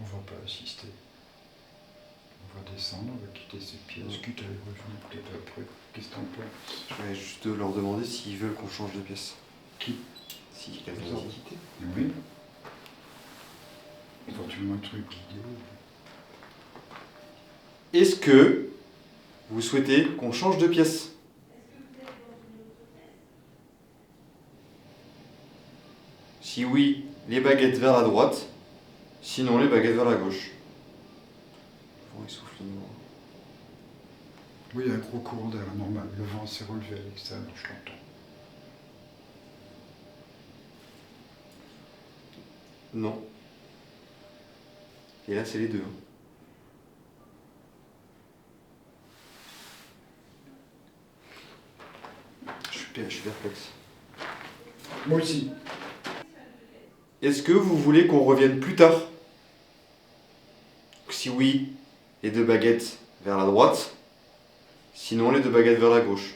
On va pas assister. On va descendre, on va quitter cette pièce, quitte à les revenir peut-être après. Qu'est-ce que t'en penses? Je vais juste leur demander s'ils veulent qu'on change de pièce. Qui? Si quelqu'un Les dit. entités? Oui. Éventuellement un truc vidéo. Est-ce que vous souhaitez qu'on change de pièce? Si oui, les baguettes vers la droite. Sinon, les baguettes vers la gauche. Le vent, il souffle de nouveau. Oui, il y a un gros courant d'air, normal. Le vent s'est relevé à l'extérieur, je l'entends. Non. Et là, c'est les deux. Je suis perplexe. Moi aussi. Est-ce que vous voulez qu'on revienne plus tard? Si oui, les deux baguettes vers la droite. Sinon, les deux baguettes vers la gauche.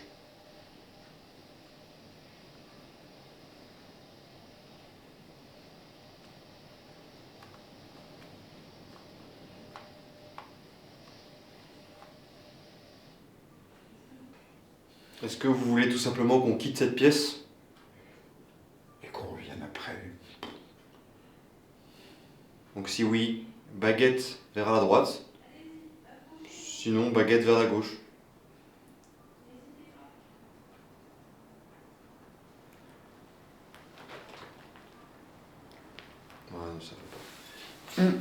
Est-ce que vous voulez tout simplement qu'on quitte cette pièce? Et qu'on revienne après. Donc si oui, baguette vers la droite. Sinon, baguette vers la gauche. Ouais, non, ça veut pas.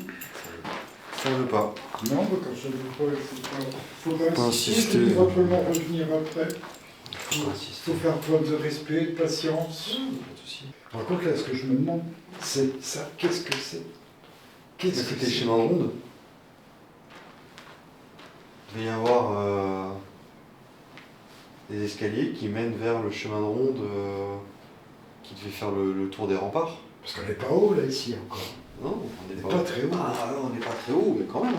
Ça veut pas. Non, mais quand ça ne veut pas, il faut pas insister. Éventuellement revenir après. Faut Il insister. faut faire preuve de respect, de patience. Pas de soucis. Par contre, là, ce que je me demande, c'est ça. Qu'est-ce que c'est? Qu'est-ce que C'était c'est? schéma ronde. Il va y avoir des escaliers qui mènent vers le chemin de ronde qui devait faire le tour des remparts. Parce qu'on n'est pas haut, là, ici, encore. Non, on n'est On n'est pas très haut. Ah, on n'est pas très haut, mais quand même.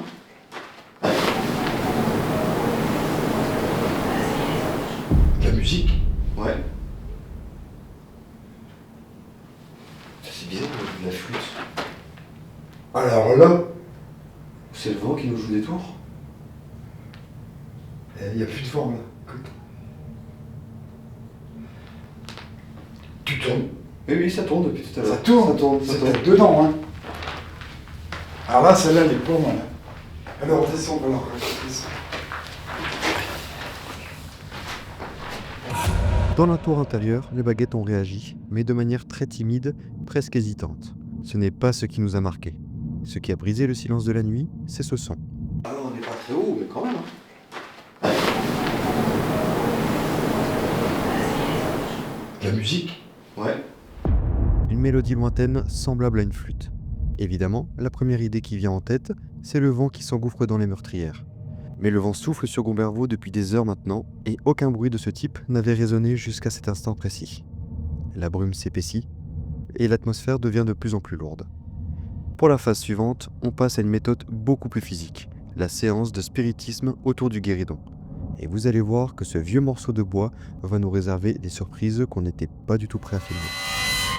Hein. De la musique. Ouais. Ça, c'est bizarre, on a vu de la flûte. Alors là, C'est le vent qui nous joue des tours. il n'y a plus de forme, là. Écoute. Tu tournes. Oui, ça tourne depuis tout à l'heure. Ça tourne. Ça tourne, ça C'est tourne. peut-être dedans, hein. Alors là, celle-là, elle est pas mal. Hein. Alors, descends, alors. Descends. Dans la tour intérieure, les baguettes ont réagi, mais de manière très timide, presque hésitante. Ce n'est pas ce qui nous a marqué. Ce qui a brisé le silence de la nuit, c'est ce son. Ah, on n'est pas très haut, mais quand même. Hein. De la musique. Ouais. Une mélodie lointaine semblable à une flûte. Évidemment, la première idée qui vient en tête, c'est le vent qui s'engouffre dans les meurtrières. Mais le vent souffle sur Gombervaux depuis des heures maintenant, et aucun bruit de ce type n'avait résonné jusqu'à cet instant précis. La brume s'épaissit, et l'atmosphère devient de plus en plus lourde. Pour la phase suivante, on passe à une méthode beaucoup plus physique, la séance de spiritisme autour du guéridon. Et vous allez voir que ce vieux morceau de bois va nous réserver des surprises qu'on n'était pas du tout prêt à filmer.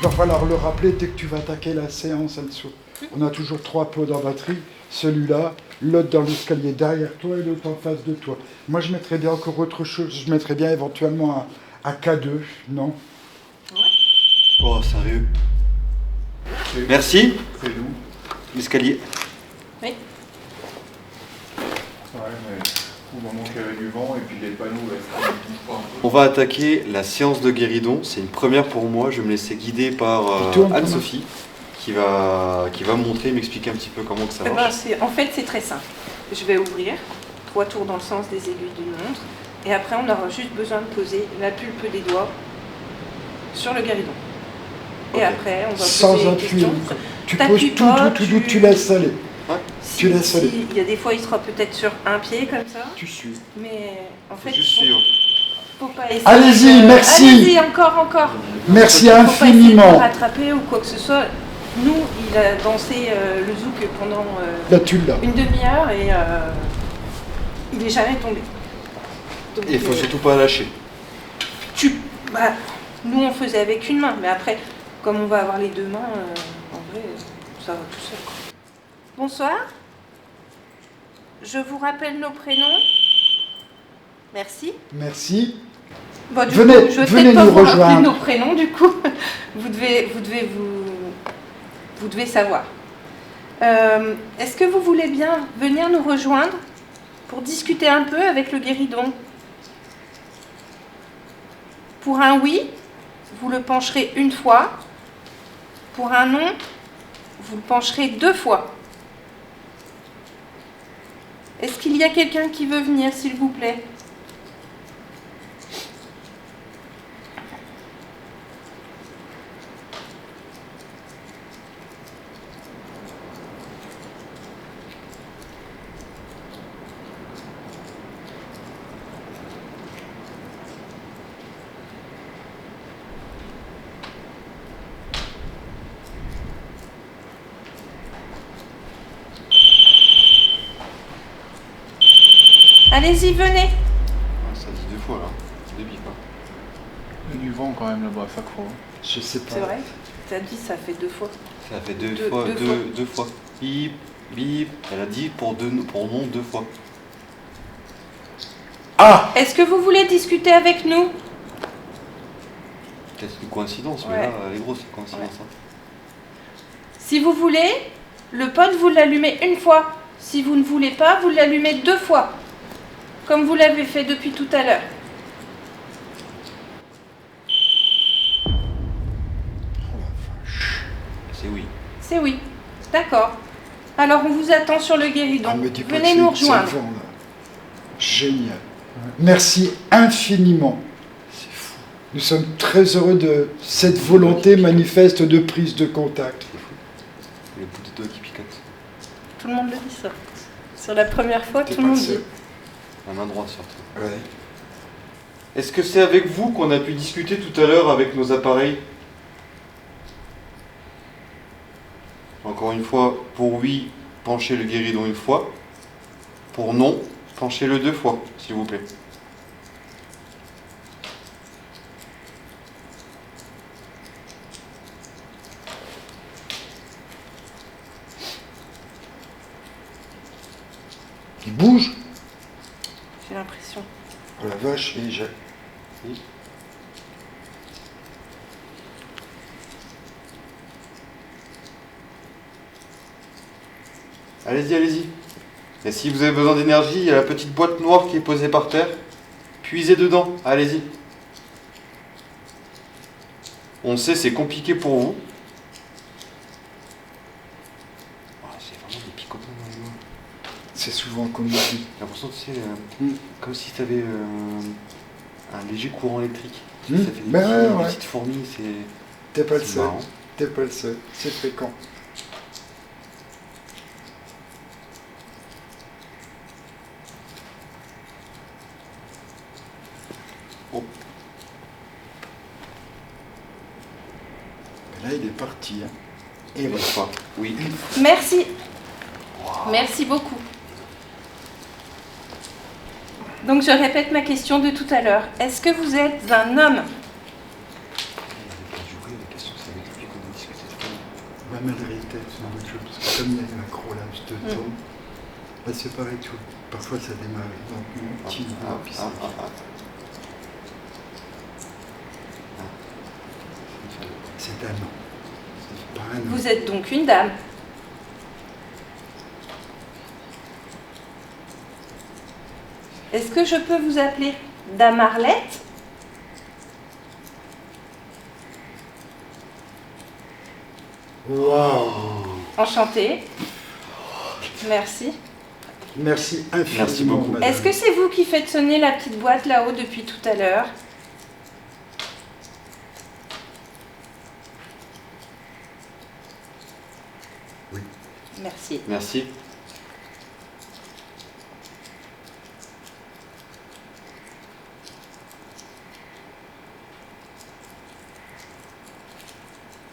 Il va falloir le rappeler dès que tu vas attaquer la séance en dessous. On a toujours 3 pots en batterie, celui-là, l'autre dans l'escalier derrière toi et l'autre en face de toi. Moi je mettrais bien encore autre chose, je mettrais bien éventuellement un K2, non? Oh, sérieux? Merci. C'est nous. L'escalier. Oui. Ouais, mais au moment qu'il y avait du vent et puis les panneaux, là, ça ne bouge pas un peu. On va attaquer la séance de guéridon. C'est une première pour moi. Je vais me laisser guider par Anne-Sophie qui va me montrer, m'expliquer un petit peu comment que ça marche. En fait, c'est très simple. Je vais ouvrir 3 tours dans le sens des aiguilles d'une montre. Et après, on aura juste besoin de poser la pulpe des doigts sur le guéridon. Et Ok. après, on va poser Sans les appuyer. questions. Tu T'appuies poses tout, pas, tu laisses aller. Tu laisses aller. Il y a des fois, il sera peut-être sur un pied comme ça. Tu suis. Mais en fait, Juste suivre. faut pas essayer Allez-y, de- merci. Allez-y, encore. Merci Faut pas essayer de infiniment. le rattraper ou quoi que ce soit. Nous, il a dansé le zouk pendant Là, tu l'as. une demi-heure et il n'est jamais tombé. Donc, Et il faut surtout pas lâcher. nous, on faisait avec une main, mais après, comme on va avoir les 2 mains, en vrai, ça va tout seul. Quoi. Bonsoir. Je vous rappelle nos prénoms. Merci. Merci. Bon, du Venez- coup, je vais venez peut-être pas nous vous rappeler rejoindre. nos prénoms, du coup. Vous devez savoir. Est-ce que vous voulez bien venir nous rejoindre pour discuter un peu avec le guéridon? Pour un oui, vous le pencherez 1 fois. Pour un non, vous le pencherez 2 fois. Est-ce qu'il y a quelqu'un qui veut venir, s'il vous plaît? Allez-y, venez. Ça dit 2 fois là. C'est débile pas. Il y a du vent quand même là-bas à chaque fois. Je sais pas. C'est vrai? T'as dit ça fait 2 fois. Ça fait deux Deux- fois. deux Deux fois. Bip, bip. Elle a dit pour non 2 fois. Ah, Est-ce que vous voulez discuter avec nous? Peut-être une coïncidence, mais Ouais. là, elle est grosse cette coïncidence. hein. Si vous voulez, le pot, vous l'allumez 1 fois. Si vous ne voulez pas, vous l'allumez 2 fois. Comme vous l'avez fait depuis tout à l'heure. C'est oui. C'est oui. D'accord. Alors on vous attend sur le guéridon. on me dit pas Venez que nous c'est le rejoindre. vent, là. Génial. Merci infiniment. C'est fou. Nous sommes très heureux de cette volonté manifeste de prise de contact. C'est fou. Le bout des doigts qui picote. Tout le monde le dit ça. Sur la première fois, T'es tout pas le monde le dit. seul. La main droite surtout. Ouais. Est-ce que c'est avec vous qu'on a pu discuter tout à l'heure avec nos appareils? Encore une fois, pour oui, penchez le guéridon 1 fois. Pour non, penchez-le 2 fois, s'il vous plaît. Il bouge. J'ai l'impression. Oh la vache, et j'ai... Allez-y, allez-y. Et si vous avez besoin d'énergie, il y a la petite boîte noire qui est posée par terre. Puisez dedans, allez-y. On sait, c'est compliqué pour vous. Oh, c'est vraiment des picotants dans les mains. C'est souvent comme ça. J'ai l'impression, tu sais, Mm. comme si tu avais un léger courant électrique. Mm. Ça fait des, Ben petits- ouais, des ouais. petites fourmis, c'est T'es pas le c'est seul. marrant. T'es pas le seul. C'est fréquent. il est parti. Hein. Et Une voilà. fois. Oui. Merci. Merci beaucoup. Donc je répète ma question de tout à l'heure. Est-ce que vous êtes un homme? Ouais, mais la réalité, c'est une autre chose. Parce que comme il y a eu un gros laps de temps, bah, c'est pareil, tout. Parfois ça démarre lentement, timidement, puis ça vient. C'est un an. Pas un an. Vous êtes donc une dame. Est-ce que je peux vous appeler Dame Arlette? Waouh! Enchantée. Merci. Merci infiniment. Merci beaucoup. madame. Est-ce que c'est vous qui faites sonner la petite boîte là-haut depuis tout à l'heure? Oui. Merci. Merci.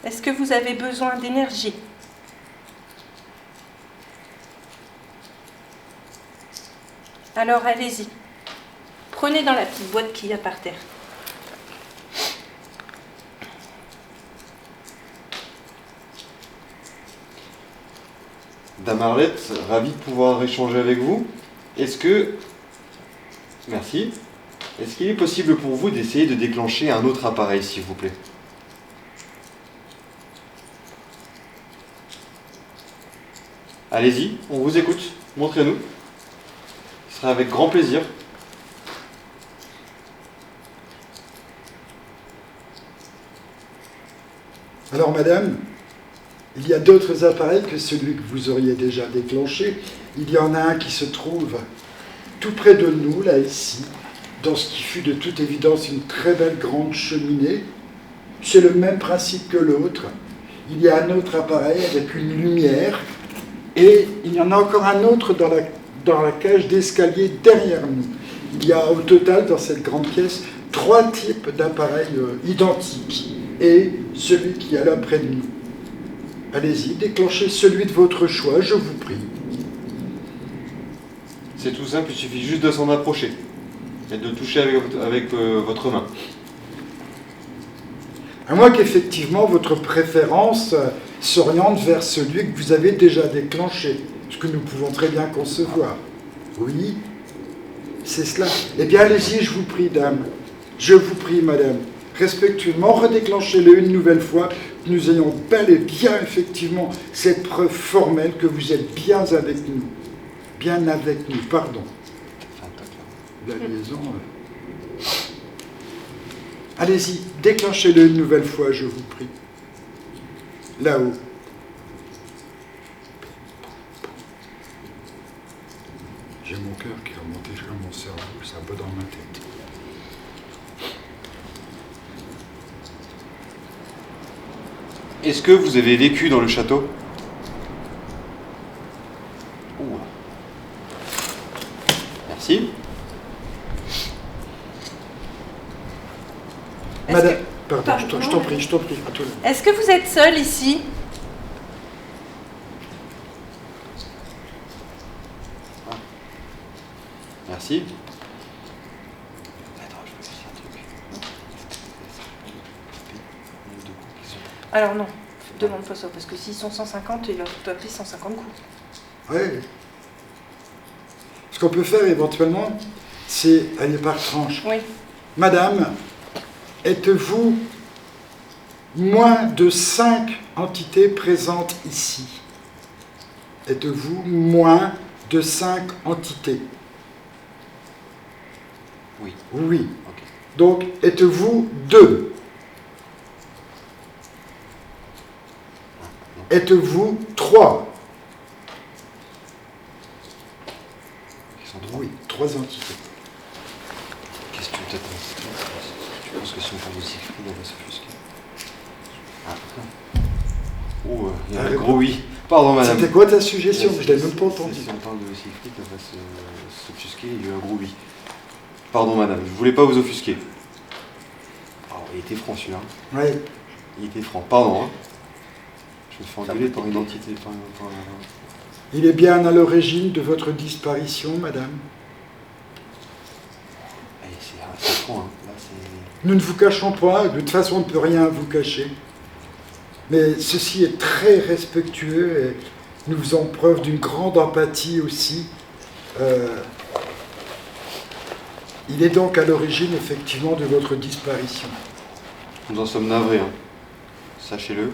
Est-ce que vous avez besoin d'énergie? Alors allez-y. Prenez dans la petite boîte qu'il y a par terre. Dame Arlette, ravi de pouvoir échanger avec vous. Est-ce que... Merci. Est-ce qu'il est possible pour vous d'essayer de déclencher un autre appareil, s'il vous plaît? Allez-y, on vous écoute. Montrez-nous. Ce sera avec grand plaisir. Alors, madame, il y a d'autres appareils que celui que vous auriez déjà déclenché. Il y en a un qui se trouve tout près de nous, là, ici, dans ce qui fut de toute évidence une très belle grande cheminée. C'est le même principe que l'autre. Il y a un autre appareil avec une lumière, et il y en a encore un autre dans la cage d'escalier derrière nous. Il y a au total, dans cette grande pièce, 3 types d'appareils identiques, et celui qui est là près de nous. Allez-y, déclenchez celui de votre choix, je vous prie. C'est tout simple, il suffit juste de s'en approcher et de toucher avec votre main. À moins qu'effectivement votre préférence s'oriente vers celui que vous avez déjà déclenché, ce que nous pouvons très bien concevoir. Oui, c'est cela. Eh bien, allez-y, je vous prie, dame. Je vous prie, madame. Respectueusement, redéclenchez-le une nouvelle fois, que nous ayons bel et bien, effectivement, cette preuve formelle que vous êtes bien avec nous. Bien avec nous, pardon. La liaison... Allez-y, déclenchez-le une nouvelle fois, je vous prie. Là-haut. J'ai mon cœur qui est remonté jusqu'à mon cerveau, c'est un peu dans ma tête. Est-ce que vous avez vécu dans le château? Ouh. Merci. Madame, pardon, Pardon, je t'en prie, à toi. Est-ce que vous êtes seul ici? Merci. Alors non, demande pas ça, parce que s'ils sont 150, il leur doit pris 150 coups. Oui. Ce qu'on peut faire éventuellement, c'est aller par tranche. Oui. Madame, êtes-vous moins de 5 entités présentes ici? Êtes-vous moins de 5 entités? Oui. Oui. Ok. Donc, êtes-vous 2? Êtes-vous 3? Ils sont trois. Oui, 3 entités. Question peut-être. Je pense que si on parle de Siegfried, on va s'offusquer. Ah. Oh, il y a un gros oui. Pardon, madame. C'était quoi ta suggestion? Je l'ai même pas entendu. Si on parle de Siegfried, on va s'offusquer. Il y a eu un gros oui. Pardon, madame. Je voulais pas vous offusquer. Oh, il était franc celui-là. Oui. Il était franc. Pardon. Hein. me fais engueuler par une entité. Il est bien à l'origine de votre disparition, madame. C'est franc, hein. Là, c'est... Nous ne vous cachons pas, de toute façon on ne peut rien vous cacher. Mais ceci est très respectueux et nous faisons preuve d'une grande empathie aussi. Il est donc à l'origine effectivement de votre disparition. Nous en sommes navrés, hein. Sachez-le.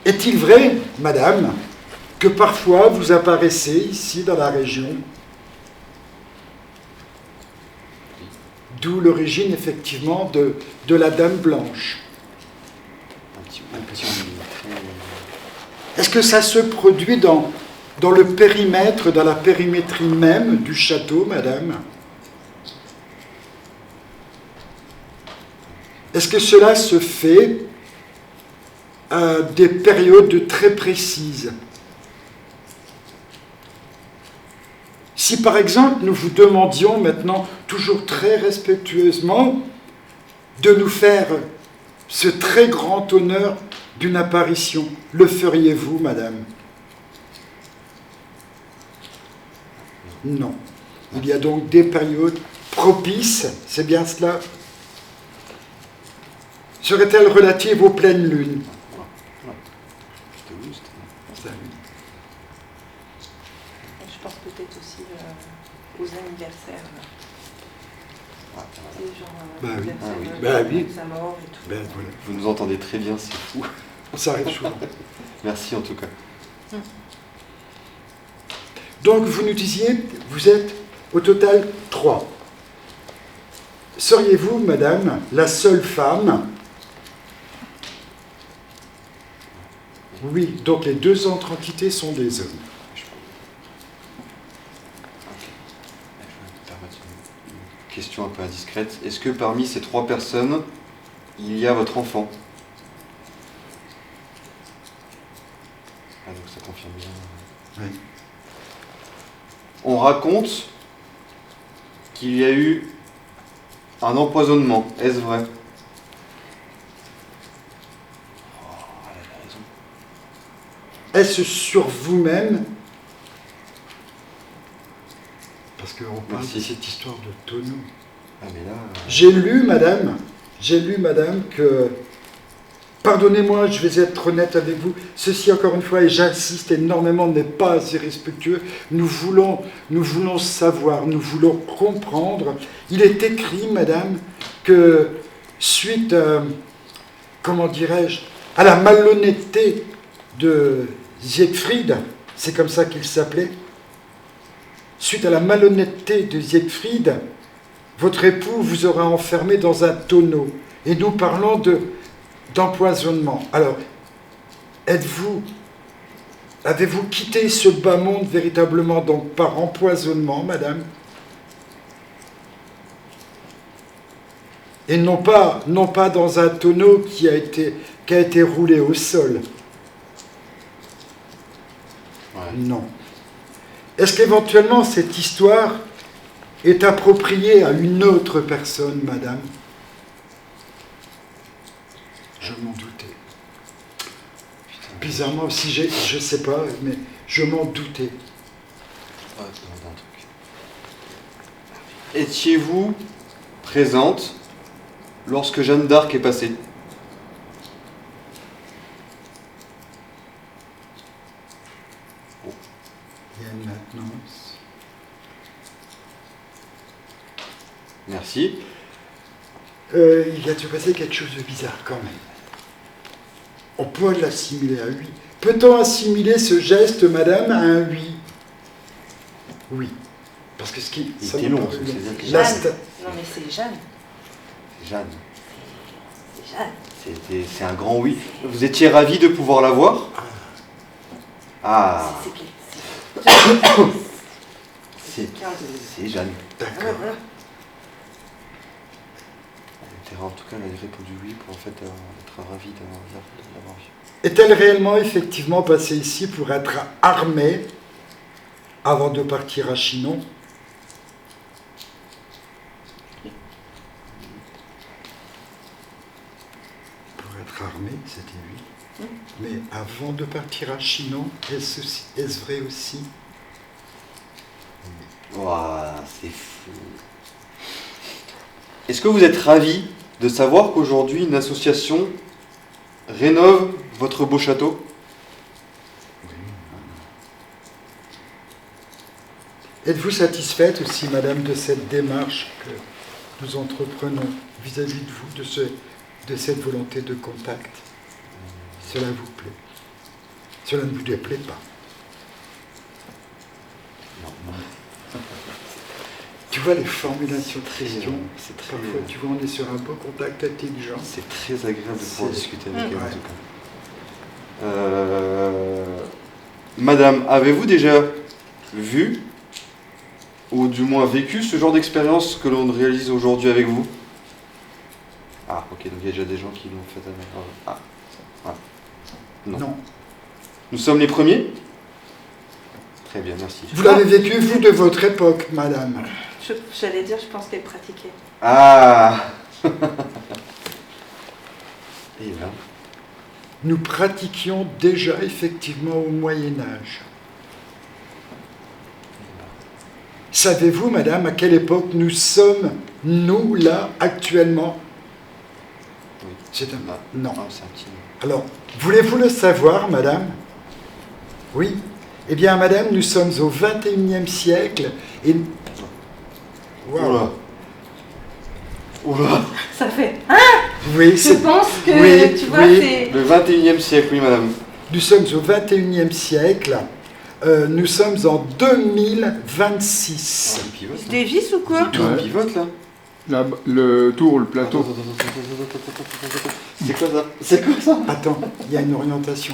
Est-il vrai, madame, que parfois vous apparaissez ici dans la région? D'où l'origine effectivement de la Dame Blanche. Un petit Est-ce que ça se produit dans le périmètre, dans la périmétrie même du château, madame? Est-ce que cela se fait à des périodes très précises? Si par exemple nous vous demandions maintenant, toujours très respectueusement, de nous faire ce très grand honneur d'une apparition, le feriez-vous, madame? Non. Il y a donc des périodes propices, c'est bien cela? Serait-elle relative aux pleines lunes? Je pense peut-être aussi aux anniversaires. C'est genre Bah oui. anniversaire Bah oui. de sa mort et tout. Ben voilà, Vous nous entendez très bien, c'est fou. ça arrive souvent. Merci en tout cas. Donc vous nous disiez, vous êtes au total 3. Seriez-vous, madame, la seule femme? Oui, donc les deux autres entités sont des hommes. Je vais me permettre une question un peu indiscrète. Est-ce que parmi ces 3 personnes, il y a votre enfant? Ah, donc ça confirme bien. Oui. On raconte qu'il y a eu un empoisonnement. Est-ce vrai? Est-ce sur vous-même? Parce qu'on parle Merci. de cette histoire de tonneau. Ah mais là... J'ai lu, madame, que... Pardonnez-moi, je vais être honnête avec vous. Ceci, encore une fois, et j'insiste énormément, n'est pas assez respectueux. Nous voulons savoir, nous voulons comprendre. Il est écrit, madame, que suite, comment dirais-je, à la malhonnêteté de Siegfried, c'est comme ça qu'il s'appelait, suite à la malhonnêteté de Siegfried, votre époux vous aura enfermé dans un tonneau. Et nous parlons d'empoisonnement. Alors, avez-vous quitté ce bas monde véritablement donc par empoisonnement, madame? Et non pas dans un tonneau qui a été roulé au sol. Ouais. Non. Est-ce qu'éventuellement cette histoire est appropriée à une autre personne, madame? Je m'en doutais. Bizarrement aussi, je ne sais pas, mais je m'en doutais. Ah, je vais demander un truc. Étiez-vous présente lorsque Jeanne d'Arc est passée? Il y a une maintenance. Merci. Il y a-t-il passé quelque chose de bizarre quand même? On peut l'assimiler à oui. Peut-on assimiler ce geste, madame, à un oui? Oui. Parce que ce qui... Il ça était me long, paraît c'est-à-dire que- La Jeanne. sta- Non mais c'est Jeanne. C'est Jeanne. C'est Jeanne. C'est un grand oui. Vous étiez ravi de pouvoir la voir? Ah, C'est quelqu'un de... c'est Jeanne. Ouais, voilà. Elle était en tout cas, elle avait répondu oui pour en fait être ravie d'avoir vu. Est-elle réellement effectivement passée ici pour être armée avant de partir à Chinon? Pour être armée, c'était oui. Mais avant de partir à Chinon, est-ce vrai aussi? Ouah, c'est fou. Est-ce que vous êtes ravi de savoir qu'aujourd'hui une association rénove votre beau château? Êtes-vous satisfaite aussi, madame, de cette démarche que nous entreprenons vis-à-vis de vous, de cette volonté de contact? Cela vous plaît? Cela ne vous déplaît pas? Non. Tu vois les formulations de questions, C'est très, parfois tu vois on est sur un beau contact intelligent. c'est très agréable de pouvoir discuter avec elle en Ouais. tout cas. Madame, avez-vous déjà vu, ou du moins vécu, ce genre d'expérience que l'on réalise aujourd'hui avec vous? Ah, ok, donc il y a déjà des gens qui l'ont fait avec. Ah. Non. Nous sommes les premiers? Très bien, merci. Vous l'avez vécu, vous, de votre époque, madame. J'allais dire, je pense qu'elle pratiquait. Ah. Et là. Nous pratiquions déjà effectivement au Moyen-Âge. Savez-vous, madame, à quelle époque nous sommes, nous, là, actuellement? Oui. C'est un... Là. Non. Ah, c'est un petit. Alors, voulez-vous le savoir, madame? Oui. Eh bien, madame, nous sommes au XXIe siècle et... Wow. Oula. Ça fait. Oui, Je c'est... pense que, Oui, tu vois, oui. c'est. Le 21e siècle, oui, madame. Nous sommes au XXIe siècle. Nous sommes en 2026. Il pivote, Il se là. dévisse ou quoi? Tout pivote, là. Là, le tour, le plateau. Attends. C'est quoi ça? C'est quoi ça? Attends, il y a une orientation.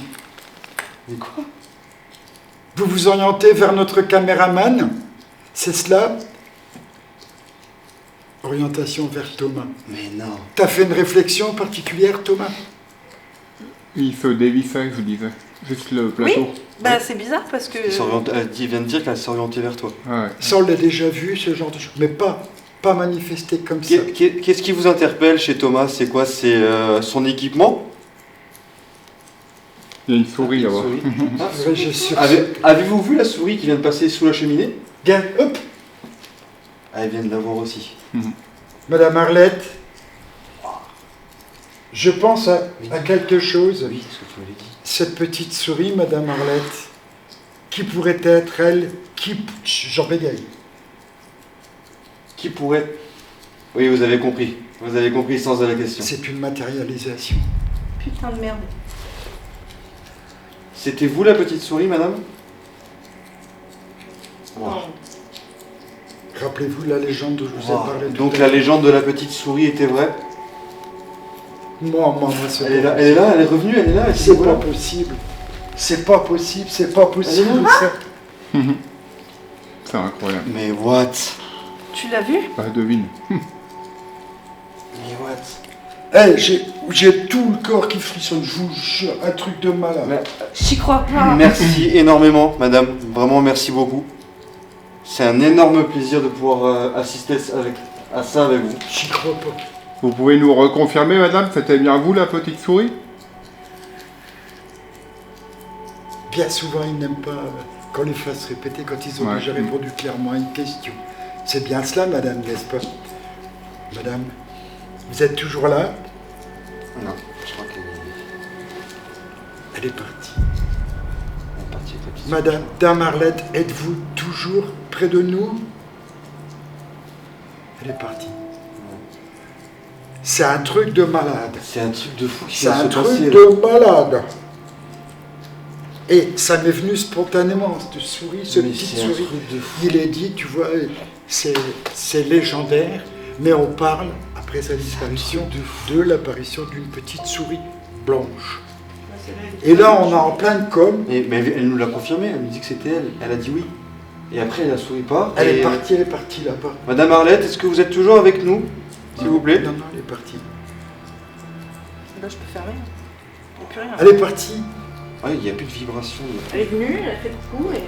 Mais quoi? Vous vous orientez vers notre caméraman? C'est cela? Orientation vers Thomas. Mais non. T'as fait une réflexion particulière, Thomas? Il se dévissait, je disais. Juste le plateau. Bah, c'est bizarre parce que. Elle vient de dire qu'elle s'est orientée vers toi. Ouais. Ça, on l'a déjà vu, ce genre de choses. Mais pas manifesté comme ça. Qu'est-ce qui vous interpelle chez Thomas? C'est quoi? C'est son équipement? Il y a une souris là-bas. Souris. Ah, Ouais, j'ai sûr. Avez-vous vu la souris qui vient de passer sous la cheminée? Bien, hop, Ah, elle vient de la voir aussi. Madame Arlette, je pense à quelque chose. Oui, c'est ce que tu m'avais dit. Cette petite souris, Madame Arlette, qui pourrait être elle, j'en bégaye. Qui pourrait... Oui, vous avez compris. Vous avez compris le sens de la question. C'est une matérialisation. Putain de merde. C'était vous la petite souris, madame? Wow. Non. Rappelez-vous la légende dont je vous ai Wow. parlé tout Donc à la l'heure. légende de la petite souris était vraie? Moi, c'est Elle est pas là, elle est là, elle est revenue, elle est là. Elle C'est dit, pas voilà. possible. C'est pas possible, c'est pas possible. Elle est ça. C'est incroyable. Mais what? Tu l'as vu? Bah, devine. Mais what? Hey, j'ai tout le corps qui frissonne, je vous jure, un truc de malade. Mais- J'y crois pas. Merci énormément, madame. Vraiment, merci beaucoup. C'est un énorme plaisir de pouvoir assister à ça avec vous. J'y crois pas. Vous pouvez nous reconfirmer, madame, c'était bien vous la petite souris? Bien souvent, ils n'aiment pas qu'on les fasse répéter quand ils ont Ouais. déjà répondu clairement à une question. C'est bien cela, madame, n'est-ce pas? Madame, vous êtes toujours là? Non, je crois qu'elle Elle est partie. est partie avec la petite Madame, Dame Arlette, êtes-vous toujours près de nous? Elle est partie. C'est un truc de malade. C'est un truc de fou qui C'est vient un de se truc passer. Là. de malade. Et ça m'est venu spontanément, cette souris, ce Mais petit c'est un souris. truc de fou. Il est dit, tu vois, c'est légendaire, mais on parle, après sa disparition, de l'apparition d'une petite souris blanche. Et là, on est en plein de com. Mais elle nous l'a confirmé, elle nous dit que c'était elle. Elle a dit oui. Et après, la souris part. Elle et, est partie là-bas. Madame Arlette, est-ce que vous êtes toujours avec nous, s'il vous plaît? Non, elle est partie. Là, je peux fermer. Il n'y a plus rien. Elle est partie. Ouais, il n'y a plus de vibration. Elle est venue, elle a fait le coup et.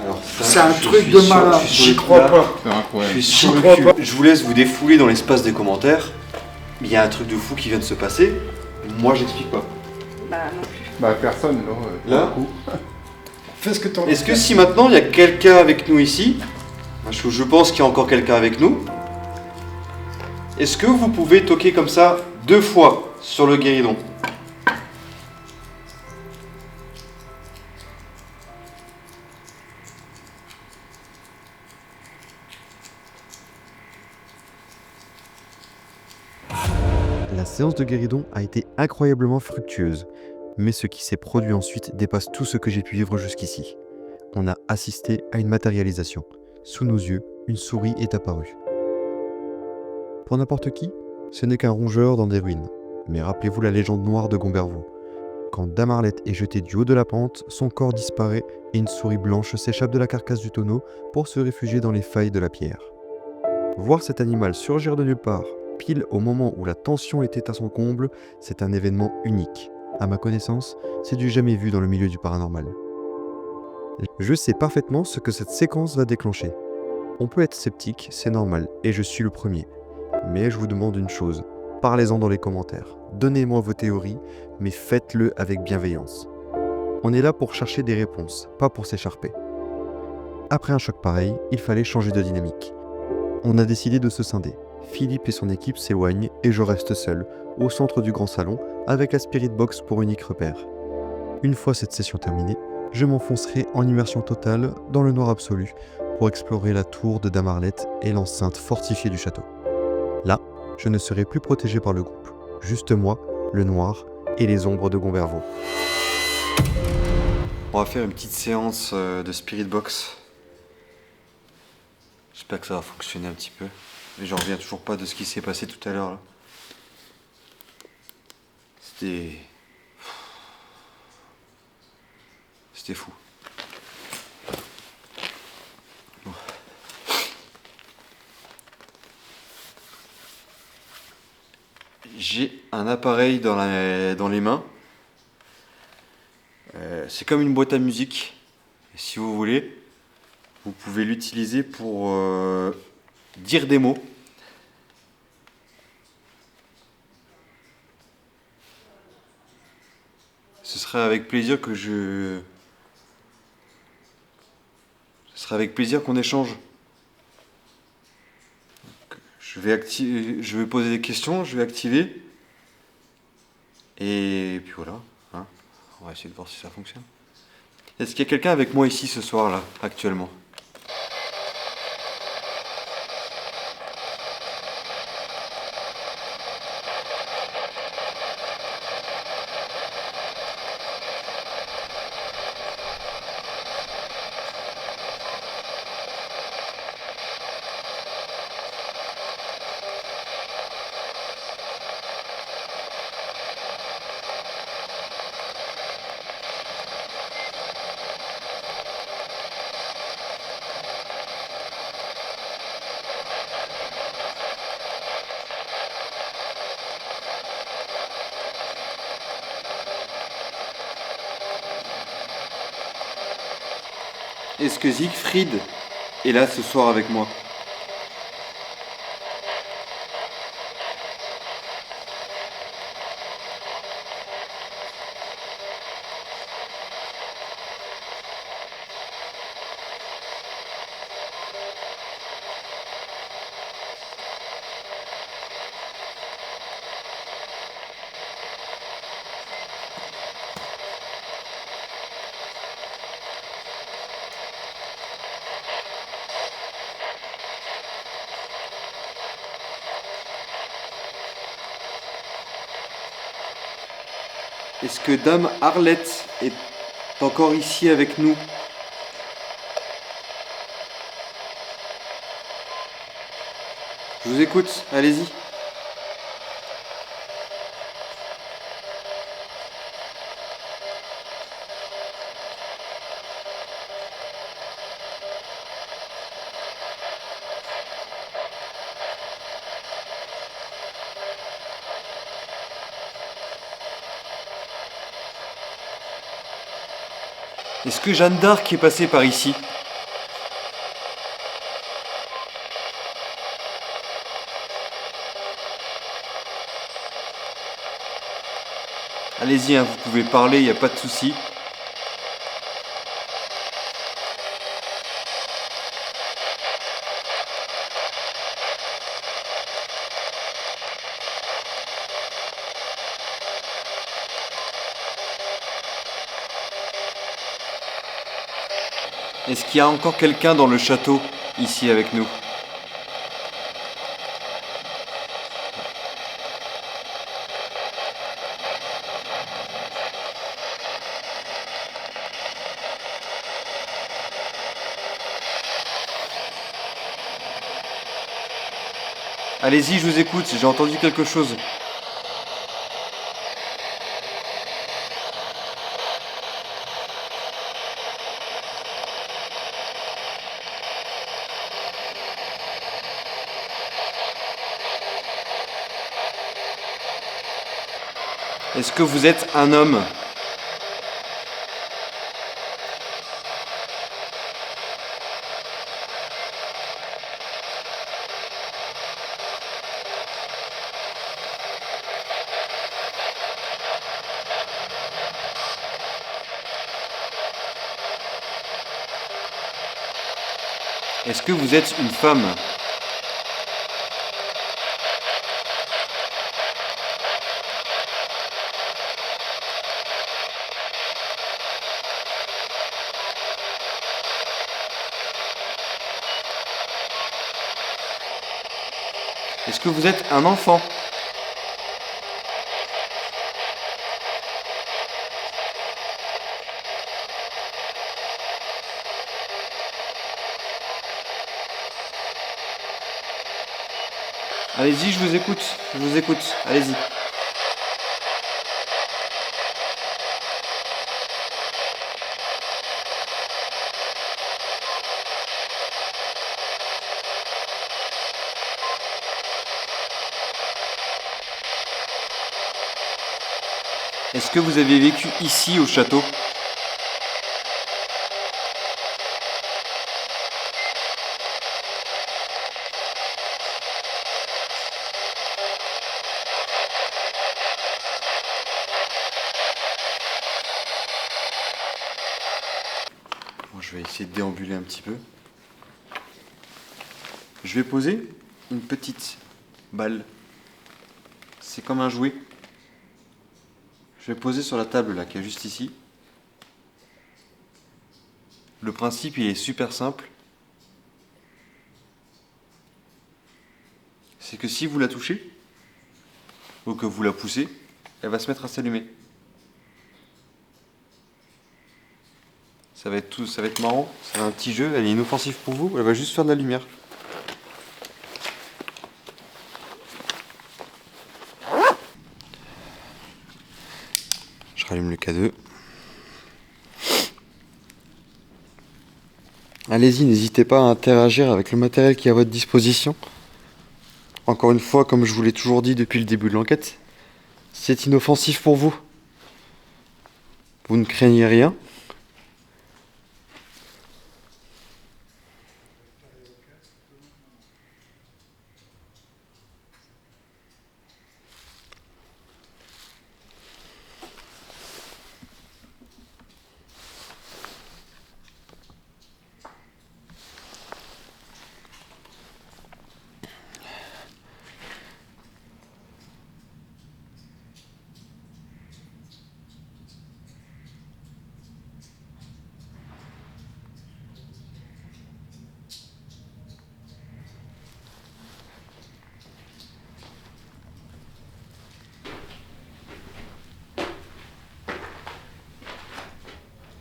Alors, ça, C'est un je truc suis de sur- malade, je suis sur j'y le crois cul, là. pas. C'est Je incroyable. suis sur J'y le crois cul. pas. Je vous laisse vous défouler dans l'espace des commentaires. Il y a un truc de fou qui vient de se passer. Moi, j'explique pas. Bah non plus. Bah personne, là. Là pour le coup. Fais ce que t'en Est-ce que si maintenant il y a quelqu'un avec nous ici, je pense qu'il y a encore quelqu'un avec nous, est-ce que vous pouvez toquer comme ça 2 fois sur le guéridon? La séance de guéridon a été incroyablement fructueuse, mais ce qui s'est produit ensuite dépasse tout ce que j'ai pu vivre jusqu'ici. On a assisté à une matérialisation. Sous nos yeux, une souris est apparue. Pour n'importe qui, ce n'est qu'un rongeur dans des ruines. Mais rappelez-vous la légende noire de Gombervaux. Quand Dame Arlette est jetée du haut de la pente, son corps disparaît et une souris blanche s'échappe de la carcasse du tonneau pour se réfugier dans les failles de la pierre. Voir cet animal surgir de nulle part, pile au moment où la tension était à son comble, c'est un événement unique. À ma connaissance, c'est du jamais vu dans le milieu du paranormal. Je sais parfaitement ce que cette séquence va déclencher. On peut être sceptique, c'est normal, et je suis le premier. Mais je vous demande une chose, parlez-en dans les commentaires. Donnez-moi vos théories, mais faites-le avec bienveillance. On est là pour chercher des réponses, pas pour s'écharper. Après un choc pareil, il fallait changer de dynamique. On a décidé de se scinder. Philippe et son équipe s'éloignent et je reste seul, au centre du grand salon, avec la Spirit Box pour unique repère. Une fois cette session terminée, je m'enfoncerai en immersion totale dans le noir absolu pour explorer la tour de Dame Arlette et l'enceinte fortifiée du château. Là, je ne serai plus protégé par le groupe, juste moi, le noir et les ombres de Gombervaux. On va faire une petite séance de Spirit Box. J'espère que ça va fonctionner un petit peu. Mais j'en reviens toujours pas de ce qui s'est passé tout à l'heure là. C'était fou. Bon. J'ai un appareil dans les mains. C'est comme une boîte à musique. Et si vous voulez, vous pouvez l'utiliser pour dire des mots. Ce serait avec plaisir qu'on échange. Donc, je vais poser des questions, je vais activer. Et puis voilà. Hein. On va essayer de voir si ça fonctionne. Est-ce qu'il y a quelqu'un avec moi ici ce soir là, actuellement ? Est-ce que Siegfried est là ce soir avec moi ? Est-ce que Dame Arlette est encore ici avec nous ? Je vous écoute, allez-y. Est-ce que Jeanne d'Arc est passée par ici ? Allez-y, hein, vous pouvez parler, il n'y a pas de souci. Est-ce qu'il y a encore quelqu'un dans le château, ici avec nous? Allez-y, je vous écoute, j'ai entendu quelque chose. Est-ce que vous êtes un homme? Est-ce que vous êtes une femme? Est-ce que vous êtes un enfant? Allez-y, je vous écoute, allez-y. Est-ce que vous avez vécu ici au château? Bon, je vais essayer de déambuler un petit peu. Je vais poser une petite balle. C'est comme un jouet. Je vais poser sur la table là, qui est juste ici. Le principe, il est super simple. C'est que si vous la touchez, ou que vous la poussez, elle va se mettre à s'allumer. Ça va être marrant, c'est un petit jeu, elle est inoffensive pour vous, elle va juste faire de la lumière. Je rallume le K2. Allez-y, n'hésitez pas à interagir avec le matériel qui est à votre disposition. Encore une fois, comme je vous l'ai toujours dit depuis le début de l'enquête, c'est inoffensif pour vous. Vous ne craignez rien.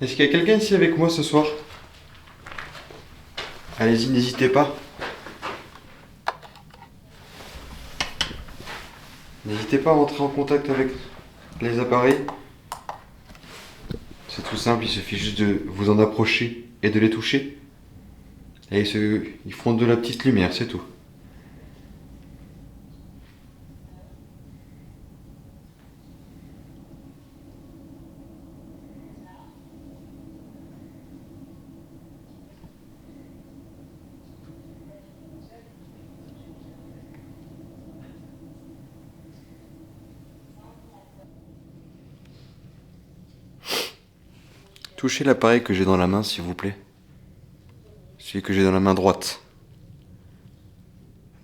Est-ce qu'il y a quelqu'un ici avec moi ce soir? Allez-y, n'hésitez pas. N'hésitez pas à entrer en contact avec les appareils. C'est tout simple, il suffit juste de vous en approcher et de les toucher. Et ils font de la petite lumière, c'est tout. Touchez l'appareil que j'ai dans la main, s'il vous plaît. Celui que j'ai dans la main droite.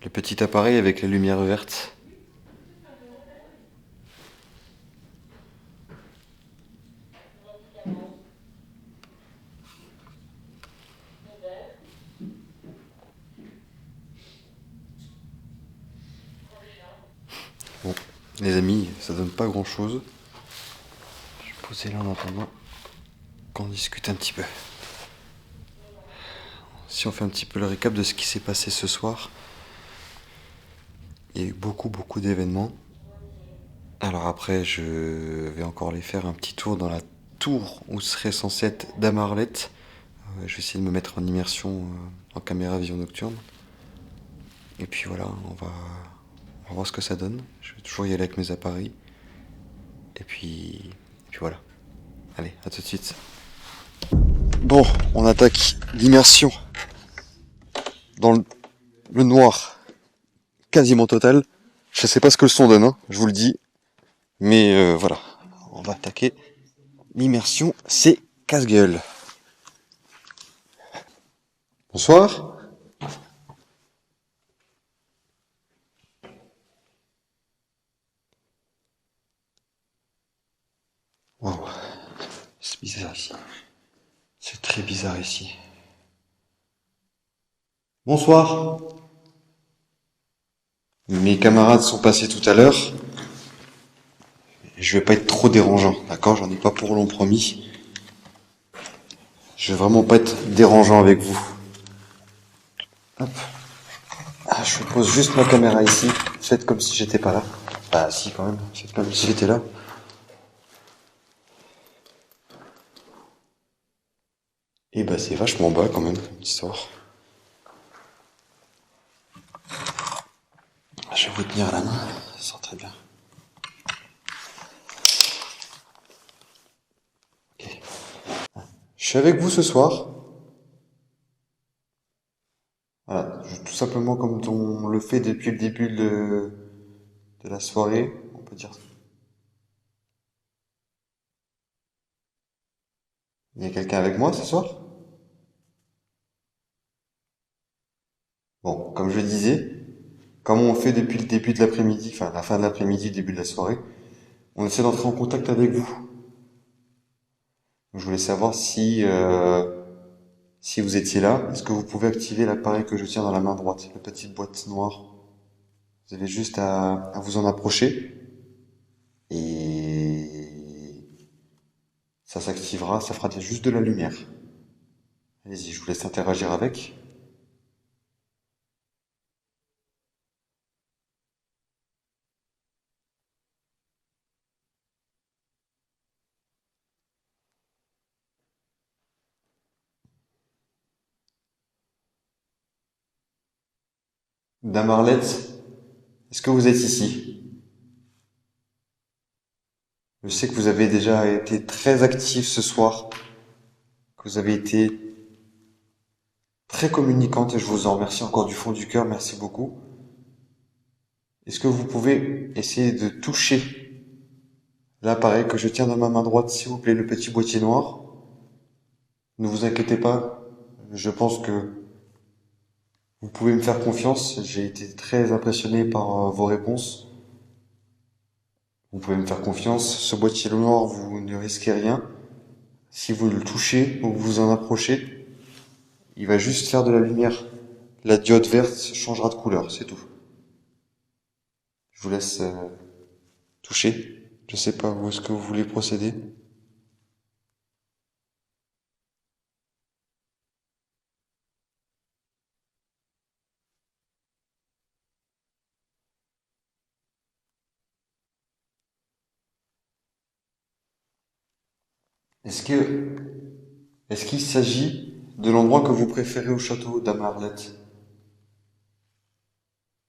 Le petit appareil avec la lumière verte. Bon, les amis, ça donne pas grand chose. Je vais poser là en attendant qu'on discute un petit peu. Si on fait un petit peu le récap de ce qui s'est passé ce soir, il y a eu beaucoup d'événements. Alors après, je vais encore aller faire un petit tour dans la tour où serait censé être Dame Arlette. Je vais essayer de me mettre en immersion en caméra vision nocturne. Et puis voilà, on va voir ce que ça donne. Je vais toujours y aller avec mes appareils. Et puis voilà. Allez, à tout de suite. Bon, on attaque l'immersion dans le noir quasiment total. Je sais pas ce que le son donne, hein, je vous le dis. Mais voilà, on va attaquer l'immersion, c'est casse-gueule. Bonsoir. Wow, c'est bizarre ici. C'est très bizarre ici. Bonsoir. Mes camarades sont passés tout à l'heure. Je vais pas être trop dérangeant, d'accord? J'en ai pas pour long promis. Je vais vraiment pas être dérangeant avec vous. Hop. Ah, je pose juste ma caméra ici. Faites comme si j'étais pas là. Bah si quand même, faites comme si j'étais là. Et bah c'est vachement bas quand même, comme histoire. Je vais vous tenir la main, ça sort très bien. Ok. Je suis avec vous ce soir. Voilà, tout simplement comme on le fait depuis le début de la soirée, on peut dire. Il y a quelqu'un avec moi ce soir? Bon, comme je disais, comme on fait depuis le début de l'après-midi, enfin la fin de l'après-midi, début de la soirée, on essaie d'entrer en contact avec vous. Je voulais savoir si vous étiez là, est-ce que vous pouvez activer l'appareil que je tiens dans la main droite, la petite boîte noire. Vous avez juste à vous en approcher et ça s'activera, ça fera juste de la lumière. Allez-y, je vous laisse interagir avec. Dame Arlette, est-ce que vous êtes ici? Je sais que vous avez déjà été très actif ce soir, que vous avez été très communicante et je vous en remercie encore du fond du cœur, merci beaucoup. Est-ce que vous pouvez essayer de toucher l'appareil que je tiens dans ma main droite, s'il vous plaît, le petit boîtier noir? Ne vous inquiétez pas, je pense que vous pouvez me faire confiance, j'ai été très impressionné par vos réponses. Vous pouvez me faire confiance, ce boîtier noir, vous ne risquez rien. Si vous le touchez ou vous en approchez, il va juste faire de la lumière. La diode verte changera de couleur, c'est tout. Je vous laisse toucher. Je sais pas où est-ce que vous voulez procéder. Est-ce est-ce qu'il s'agit de l'endroit que vous préférez au château, Dame Arlette?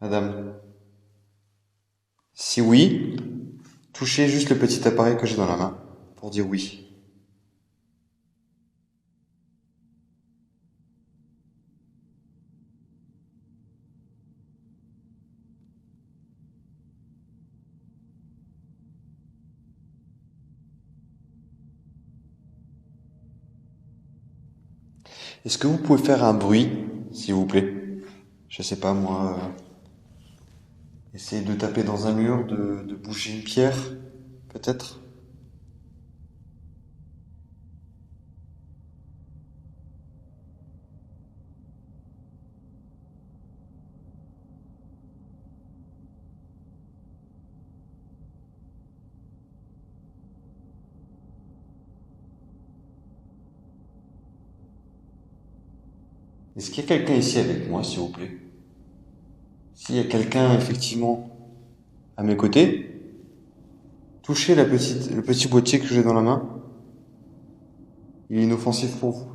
Madame? Si oui, touchez juste le petit appareil que j'ai dans la main pour dire oui. Est-ce que vous pouvez faire un bruit, s'il vous plaît? Je sais pas moi. Essayer de taper dans un mur, de bouger une pierre, peut-être? Est-ce qu'il y a quelqu'un ici avec moi, s'il vous plaît? S'il y a quelqu'un, effectivement, à mes côtés, touchez le petit boîtier que j'ai dans la main. Il est inoffensif pour vous.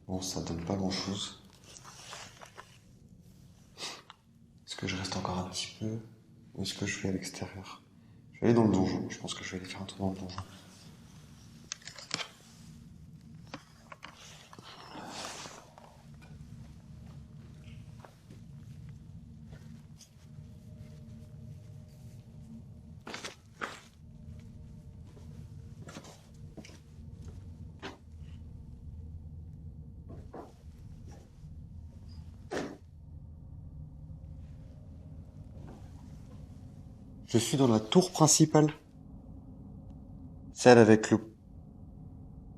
Bon, ça donne pas grand-chose. Est-ce que je reste encore un petit peu? Ou est-ce que je vais à l'extérieur? Je vais aller dans le donjon. Je pense que je vais aller faire un tour dans le donjon. Je suis dans la tour principale. Celle avec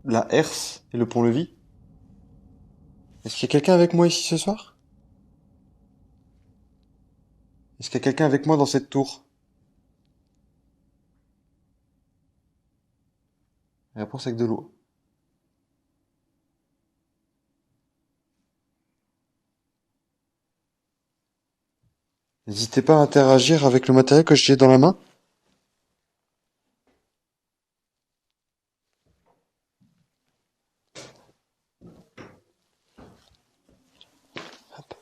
la herse et le pont-levis. Est-ce qu'il y a quelqu'un avec moi ici ce soir? Est-ce qu'il y a quelqu'un avec moi dans cette tour? La réponse avec de l'eau. N'hésitez pas à interagir avec le matériel que j'ai dans la main. Hop.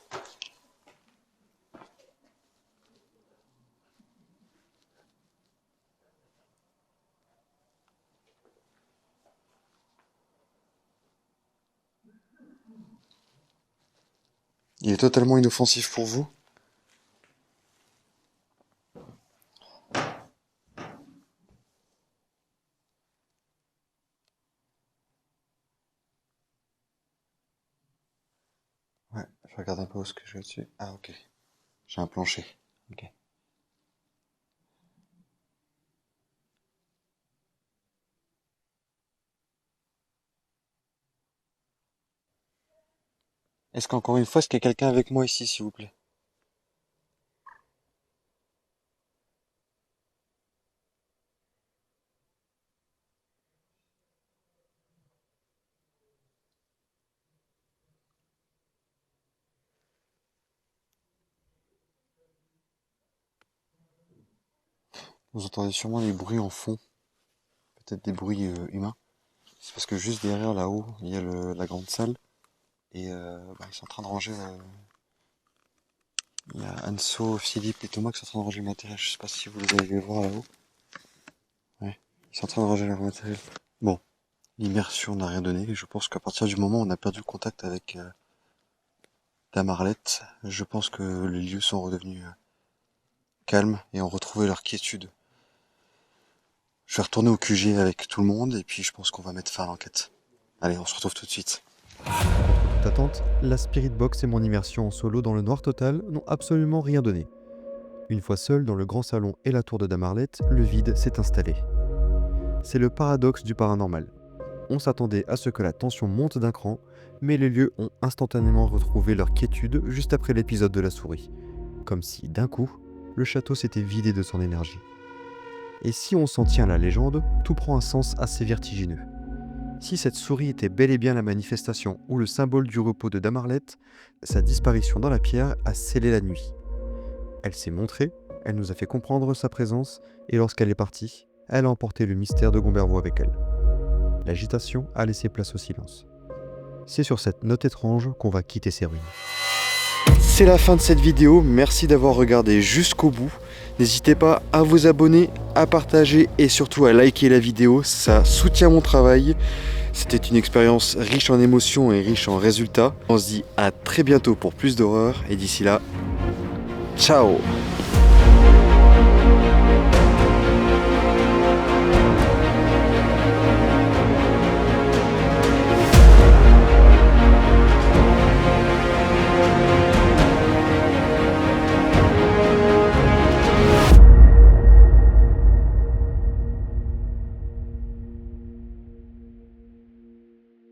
Il est totalement inoffensif pour vous. Ouais, je regarde un peu où est-ce que je vais dessus. Ah, ok. J'ai un plancher. Ok. Est-ce qu'encore une fois, est-ce qu'il y a quelqu'un avec moi ici, s'il vous plaît? Vous entendez sûrement des bruits en fond. Peut-être des bruits humains. C'est parce que juste derrière, là-haut, il y a la grande salle. Et ils sont en train de ranger... Il y a Anso, Philippe et Thomas qui sont en train de ranger le matériel. Je sais pas si vous les avez vu voir là-haut. Ouais, ils sont en train de ranger leur matériel. Bon, l'immersion n'a rien donné. Je pense qu'à partir du moment où on a perdu le contact avec Dame Arlette, je pense que les lieux sont redevenus calmes et ont retrouvé leur quiétude. Je vais retourner au QG avec tout le monde et puis je pense qu'on va mettre fin à l'enquête. Allez, on se retrouve tout de suite. Contre toute attente, la Spirit Box et mon immersion en solo dans le noir total n'ont absolument rien donné. Une fois seul dans le grand salon et la tour de Dame Arlette, le vide s'est installé. C'est le paradoxe du paranormal. On s'attendait à ce que la tension monte d'un cran, mais les lieux ont instantanément retrouvé leur quiétude juste après l'épisode de la souris. Comme si, d'un coup, le château s'était vidé de son énergie. Et si on s'en tient à la légende, tout prend un sens assez vertigineux. Si cette souris était bel et bien la manifestation ou le symbole du repos de Dame Arlette, sa disparition dans la pierre a scellé la nuit. Elle s'est montrée, elle nous a fait comprendre sa présence, et lorsqu'elle est partie, elle a emporté le mystère de Gombervaux avec elle. L'agitation a laissé place au silence. C'est sur cette note étrange qu'on va quitter ces ruines. C'est la fin de cette vidéo, merci d'avoir regardé jusqu'au bout. N'hésitez pas à vous abonner, à partager et surtout à liker la vidéo, ça soutient mon travail. C'était une expérience riche en émotions et riche en résultats. On se dit à très bientôt pour plus d'horreur et d'ici là, ciao!